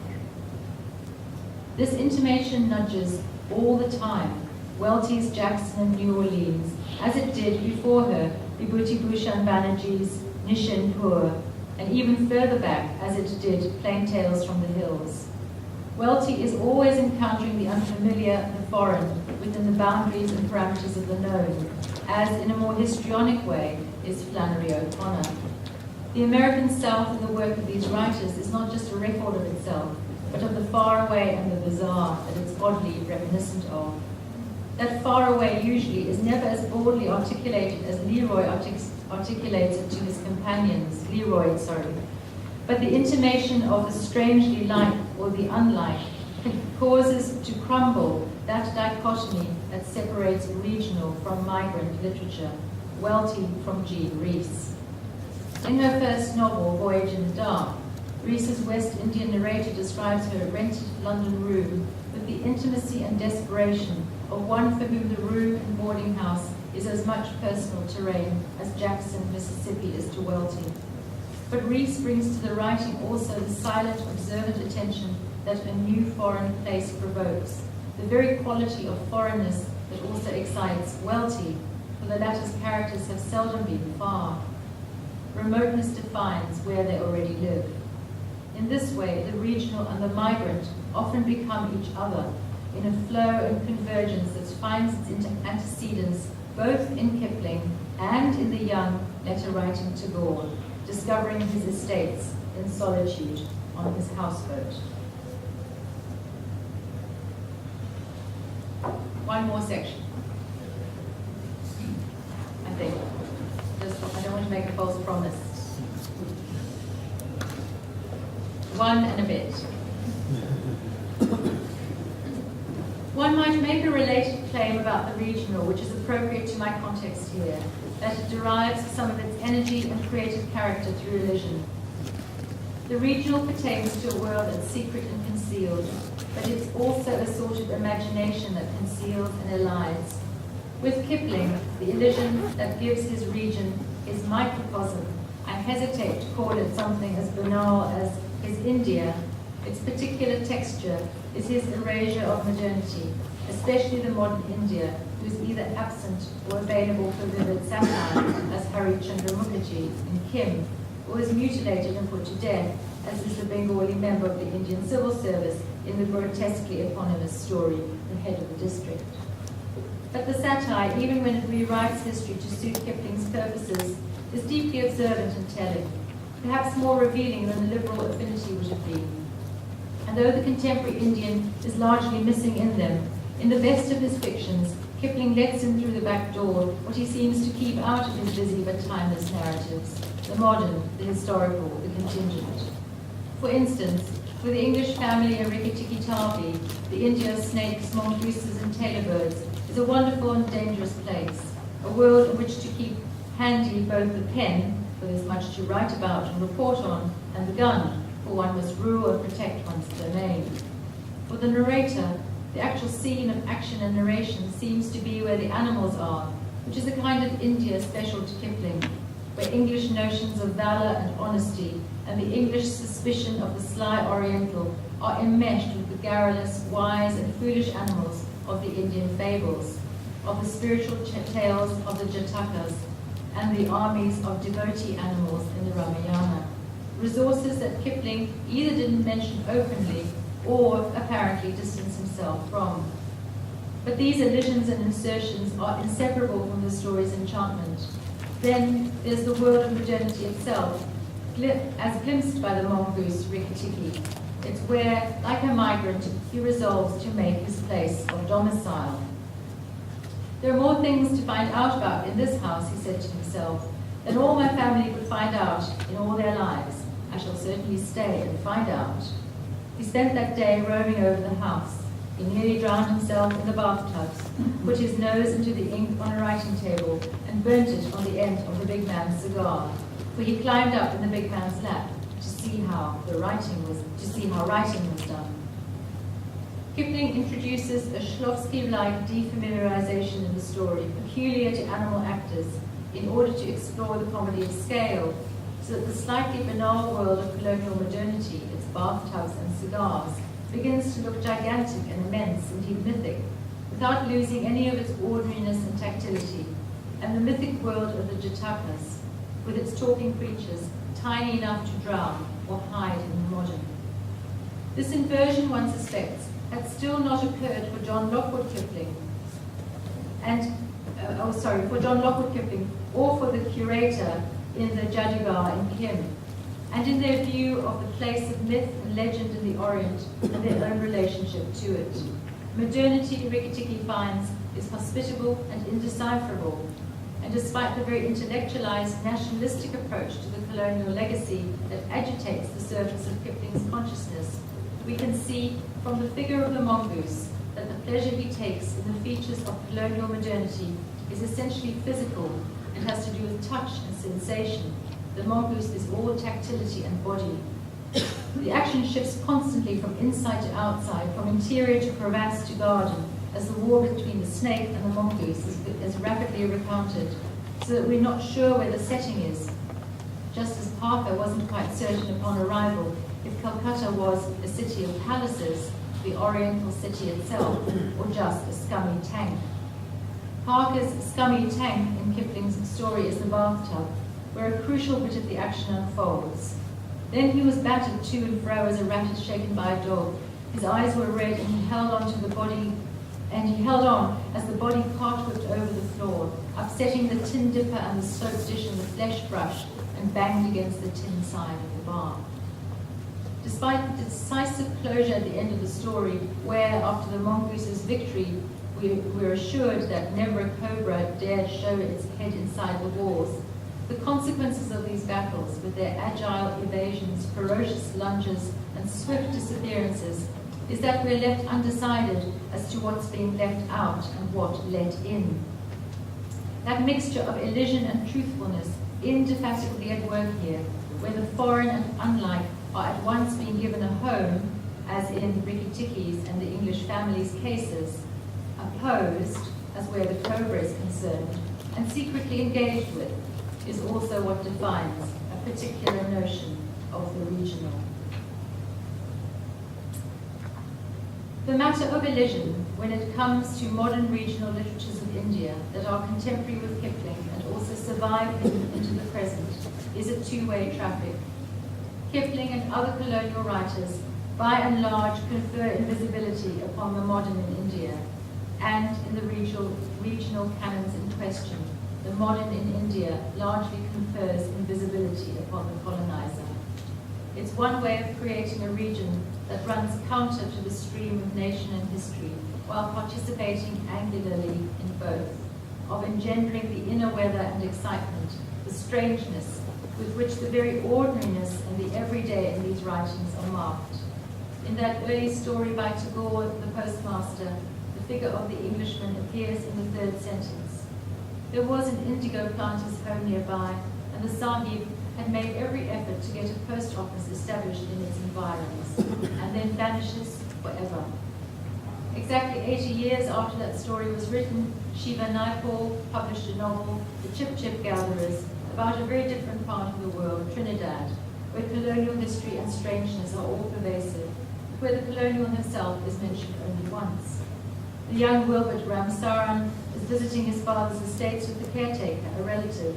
This intimation nudges all the time Welty's Jackson and New Orleans, as it did before her Vibhuti Bhushan Banerjee's Nishenpur, and even further back as it did Plain Tales from the Hills. Welty is always encountering the unfamiliar, the foreign, within the boundaries and parameters of the known, as in a more histrionic way is Flannery O'Connor. The American South in the work of these writers is not just a record of itself, but of the faraway and the bizarre that it's oddly reminiscent of. That far away usually is never as broadly articulated as Leroy articulates it to his companions, but the intimation of the strangely like or the unlike causes to crumble that dichotomy that separates regional from migrant literature, Welty from Jean Rhys. In her first novel, Voyage in the Dark, Rhys's West Indian narrator describes her rented London room with the intimacy and desperation of one for whom the room and boarding house is as much personal terrain as Jackson, Mississippi is to Welty. But Rhys brings to the writing also the silent, observant attention that a new foreign place provokes, the very quality of foreignness that also excites Welty, for the latter's characters have seldom been far. Remoteness defines where they already live. In this way, the regional and the migrant often become each other in a flow and convergence that finds its antecedents both in Kipling and in the young letter-writing Tagore, discovering his estates in solitude on his houseboat. One more section, I think. I don't want to make a false promise. One and a bit. One might make a related claim about the regional, which is appropriate to my context here, that it derives some of its energy and creative character through elision. The regional pertains to a world that's secret and concealed, but it's also a sort of imagination that conceals and elides. With Kipling, the elision that gives his region his microcosm, I hesitate to call it something as banal as his India. Its particular texture is his erasure of modernity, especially the modern India, who is either absent or available for vivid satire, as Hari Chandra Mukherjee in Kim, or is mutilated and put to death, as is the Bengali member of the Indian civil service in the grotesquely eponymous story, The Head of the District. But the satire, even when it rewrites history to suit Kipling's purposes, is deeply observant and telling, perhaps more revealing than the liberal affinity would have been. And though the contemporary Indian is largely missing in them, in the best of his fictions, Kipling lets in through the back door what he seems to keep out of his busy but timeless narratives, the modern, the historical, the contingent. For instance, for the English family of Rikki Tikki the India of snakes, mongooses and tailor birds is a wonderful and dangerous place, a world in which to keep handy both the pen, for there's much to write about and report on, and the gun, for one must rule and protect one's domain. For the narrator, the actual scene of action and narration seems to be where the animals are, which is a kind of India special to Kipling, where English notions of valor and honesty and the English suspicion of the sly Oriental are enmeshed with the garrulous, wise and foolish animals of the Indian fables, of the spiritual tales of the Jatakas, and the armies of devotee animals in the Ramayana, resources that Kipling either didn't mention openly or apparently distanced himself from. But these elisions and insertions are inseparable from the story's enchantment. Then there's the world of modernity itself, as glimpsed by the mongoose Rikki Tikki. It's where, like a migrant, he resolves to make his place of domicile. There are more things to find out about in this house, he said to himself, than all my family would find out in all their lives. I shall certainly stay and find out. He spent that day roaming over the house. He nearly drowned himself in the bathtubs, put his nose into the ink on a writing table, and burnt it on the end of the big man's cigar, for he climbed up in the big man's lap to see how writing was done. Kipling introduces a Shklovsky-like defamiliarization in the story, peculiar to animal actors, in order to explore the comedy of scale, so that the slightly banal world of colonial modernity, its bathtubs and cigars, begins to look gigantic and immense, indeed mythic, without losing any of its ordinariness and tactility, and the mythic world of the Jatakas, with its talking creatures, tiny enough to drown or hide in the modern. This inversion, one suspects, had still not occurred for John Lockwood Kipling, or for the curator in the Jadigar in Kim, and in their view of the place of myth and legend in the Orient and their own relationship to it. Modernity, Rikki Tikki finds, is hospitable and indecipherable, and despite the very intellectualized, nationalistic approach to the colonial legacy that agitates the surface of Kipling's consciousness, we can see from the figure of the mongoose that the pleasure he takes in the features of colonial modernity is essentially physical and has to do with touch and sensation. The mongoose is all tactility and body. The action shifts constantly from inside to outside, from interior to crevasse to garden, as the war between the snake and the mongoose is rapidly recounted, so that we're not sure where the setting is. Just as Parker wasn't quite certain upon arrival if Calcutta was a city of palaces, the Oriental city itself, or just a scummy tank. Parker's scummy tank in Kipling's story is the bathtub, where a crucial bit of the action unfolds. Then he was battered to and fro as a rat is shaken by a dog. His eyes were red, and he held on as the body cart-whipped over the floor, upsetting the tin dipper and the soap dish and the flesh brush, and banged against the tin side of the bar. Despite the decisive closure at the end of the story, where, after the mongoose's victory, we're assured that never a cobra dared show its head inside the walls, the consequences of these battles, with their agile evasions, ferocious lunges, and swift disappearances, is that we're left undecided as to what's being left out and what let in. That mixture of elision and truthfulness indefatigably at work here, where the foreign and unlike are at once being given a home, as in Rikki Tikki's and the English Family's cases, opposed, as where the cobra is concerned, and secretly engaged with, is also what defines a particular notion of the regional. The matter of elision, when it comes to modern regional literatures of India that are contemporary with Kipling and also survive into the present, is a two-way traffic. Kipling and other colonial writers, by and large, confer invisibility upon the modern in India, and in the regional canons in question, the modern in India largely confers invisibility upon the colonizer. It's one way of creating a region that runs counter to the stream of nation and history, while participating angularly in both, of engendering the inner weather and excitement, the strangeness with which the very ordinariness and the everyday in these writings are marked. In that early story by Tagore, the postmaster, the figure of the Englishman appears in the third sentence. There was an indigo planter's home nearby, and the Sahib had made every effort to get a post office established in its environs, and then vanishes forever. Exactly 80 years after that story was written, Shiva Naipaul published a novel, The Chip Chip Gatherers, about a very different part of the world, Trinidad, where colonial history and strangeness are all pervasive, but where the colonial himself is mentioned only once. The young Wilbert Ramsaran is visiting his father's estates with the caretaker, a relative,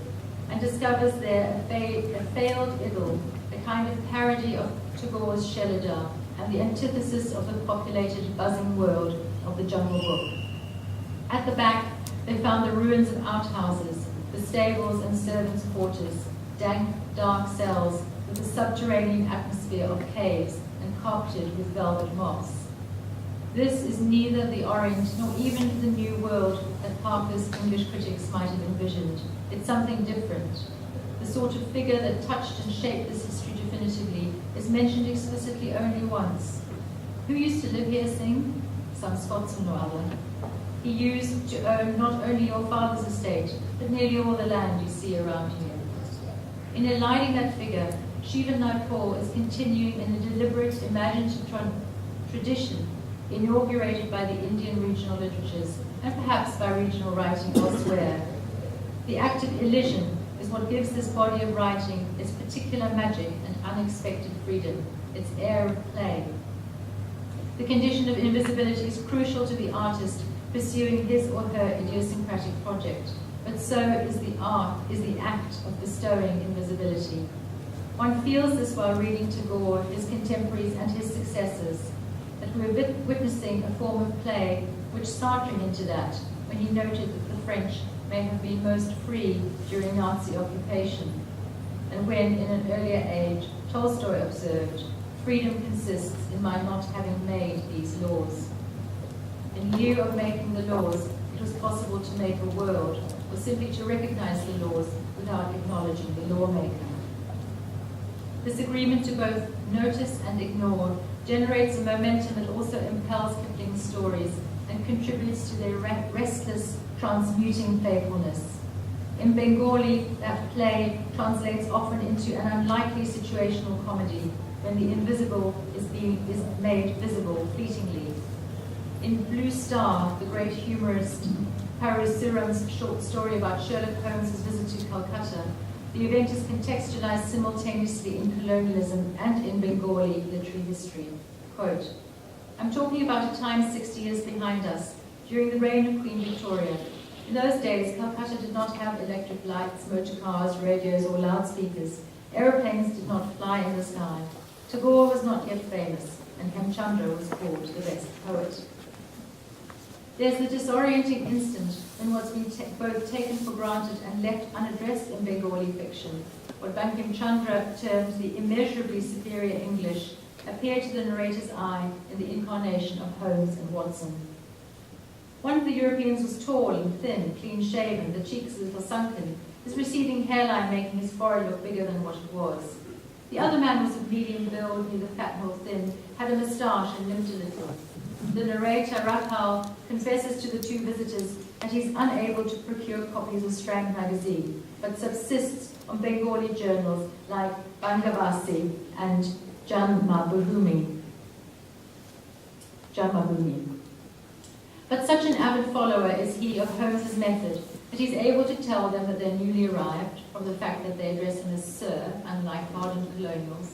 and discovers there a failed idyll, a kind of parody of Tagore's Shelida, and the antithesis of the populated, buzzing world of the Jungle Book. At the back, they found the ruins of outhouses, the stables and servants' quarters, dank, dark cells with a subterranean atmosphere of caves and carpeted with velvet moss. This is neither the Orient nor even the New World that Parker's English critics might have envisioned. It's something different. The sort of figure that touched and shaped this history definitively is mentioned explicitly only once. Who used to live here, Singh? Some Scotsman or other. He used to own not only your father's estate, but nearly all the land you see around here. In aligning that figure, Shiva Naipaul is continuing in a deliberate, imaginative tradition inaugurated by the Indian regional literatures, and perhaps by regional writing elsewhere. The act of elision is what gives this body of writing its particular magic and unexpected freedom, its air of play. The condition of invisibility is crucial to the artist pursuing his or her idiosyncratic project, but so is the act of bestowing invisibility. One feels this while reading Tagore, his contemporaries and his successors, that we are witnessing a form of play which Sartre hinted at when he noted that the French may have been most free during Nazi occupation, and when, in an earlier age, Tolstoy observed, freedom consists in my not having made these laws. In lieu of making the laws, it it was possible to make a world, or simply to recognize the laws without acknowledging the lawmaker. This agreement to both notice and ignore generates a momentum that also impels Kipling's stories and contributes to their restless, transmuting playfulness. In Bengali, that play translates often into an unlikely situational comedy when the invisible is made visible fleetingly. In Blue Star, the great humorist Parasuram's short story about Sherlock Holmes' visit to Calcutta, the event is contextualized simultaneously in colonialism and in Bengali literary history. Quote, "I'm talking about a time 60 years behind us, during the reign of Queen Victoria. In those days, Calcutta did not have electric lights, motor cars, radios, or loudspeakers. Aeroplanes did not fly in the sky. Tagore was not yet famous, and Hemchandra was called the best poet." There's the disorienting instant when what's been both taken for granted and left unaddressed in Bengali fiction, what Bankim Chandra termed the immeasurably superior English, appeared to the narrator's eye in the incarnation of Holmes and Watson. One of the Europeans was tall and thin, clean-shaven, the cheeks a little sunken, his receding hairline making his forehead look bigger than what it was. The other man was of medium build, neither fat nor thin, had a moustache and limped a little. The narrator, Rapal, confesses to the two visitors that he's unable to procure copies of Strand magazine, but subsists on Bengali journals like Bangabasi and Janmabhoomi. But such an avid follower is he of Holmes's method that he's able to tell them that they're newly arrived, from the fact that they address him as Sir, unlike hardened colonials,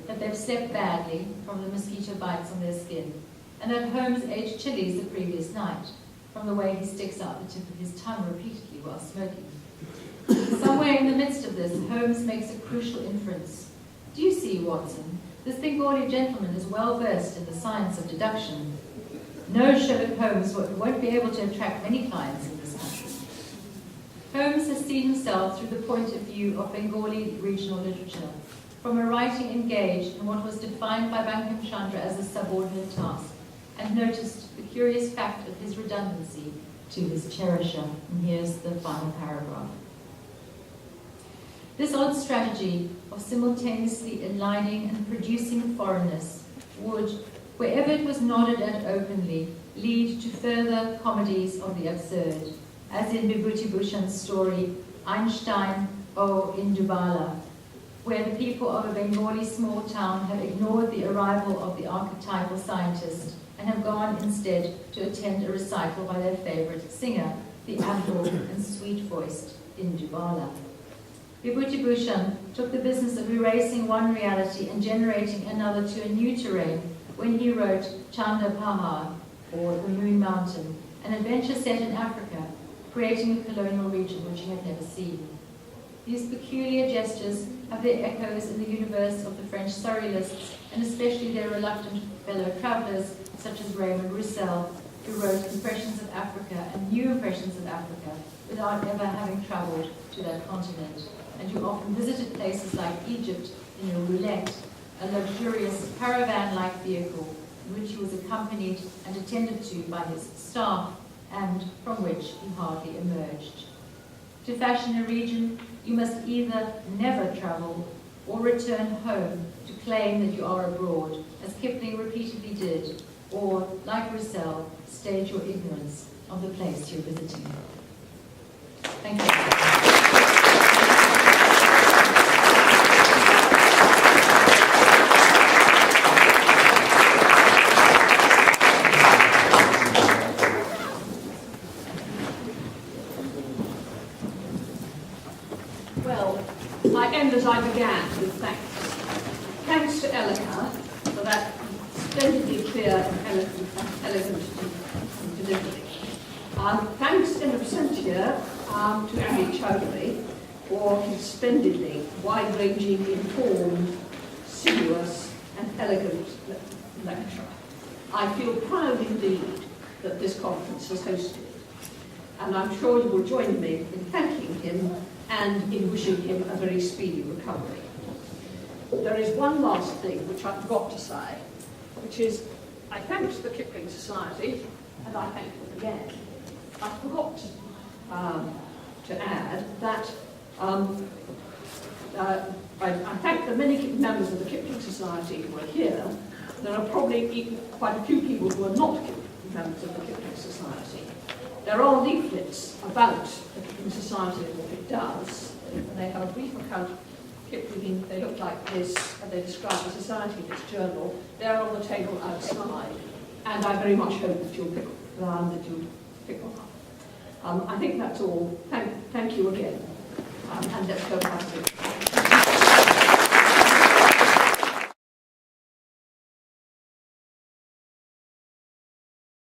that they've slept badly from the mosquito bites on their skin, and that Holmes ate chilies the previous night, from the way he sticks out the tip of his tongue repeatedly while smoking. Somewhere in the midst of this, Holmes makes a crucial inference. Do you see, Watson? This Bengali gentleman is well versed in the science of deduction. No Sherlock Holmes won't be able to attract many clients in this country. Holmes has seen himself through the point of view of Bengali regional literature, from a writing engaged in what was defined by Bankim Chandra as a subordinate task, and noticed the curious fact of his redundancy to his cherisher. And here's the final paragraph. This odd strategy of simultaneously aligning and producing foreignness would, wherever it was nodded at openly, lead to further comedies of the absurd, as in Vibhuti Bhushan's story, Einstein o Indubala, where the people of a Bengali small town have ignored the arrival of the archetypal scientist and have gone instead to attend a recital by their favorite singer, the ample and sweet-voiced Indubala. Vibhuti Bhushan took the business of erasing one reality and generating another to a new terrain when he wrote Chanda Pahar, or the Moon Mountain, an adventure set in Africa, creating a colonial region which he had never seen. These peculiar gestures have their echoes in the universe of the French surrealists, and especially their reluctant fellow travellers, such as Raymond Roussel, who wrote impressions of Africa and new impressions of Africa without ever having travelled to that continent, and who often visited places like Egypt in a roulette, a luxurious caravan-like vehicle in which he was accompanied and attended to by his staff, and from which he hardly emerged. To fashion a region, you must either never travel or return home to claim that you are abroad, as Kipling repeatedly did, or, like Roussel, stage your ignorance of the place you're visiting. Thank you. As I began with thanks. Thanks to Elleke for that splendidly clear and elegant delivery. Thanks in absentia to Ami Chowdhury for his splendidly wide-ranging, informed, sinuous and elegant lecture. I feel proud indeed that this conference has hosted it, and I'm sure you will join me in thanking him and in wishing him a very speedy recovery. There is one last thing which I forgot to say, which is I thank the Kipling Society, and I thank them again, I forgot to add that I thank the many members of the Kipling Society who are here. There are probably quite a few people who are not members of the Kipling Society. There are leaflets about the Kipling Society and what it does. And they have a brief account of Kipling. They look like this, and they describe the society in its journal. They're on the table outside. And I very much hope that you'll pick them up. I think that's all. Thank you again. And let's go back to it.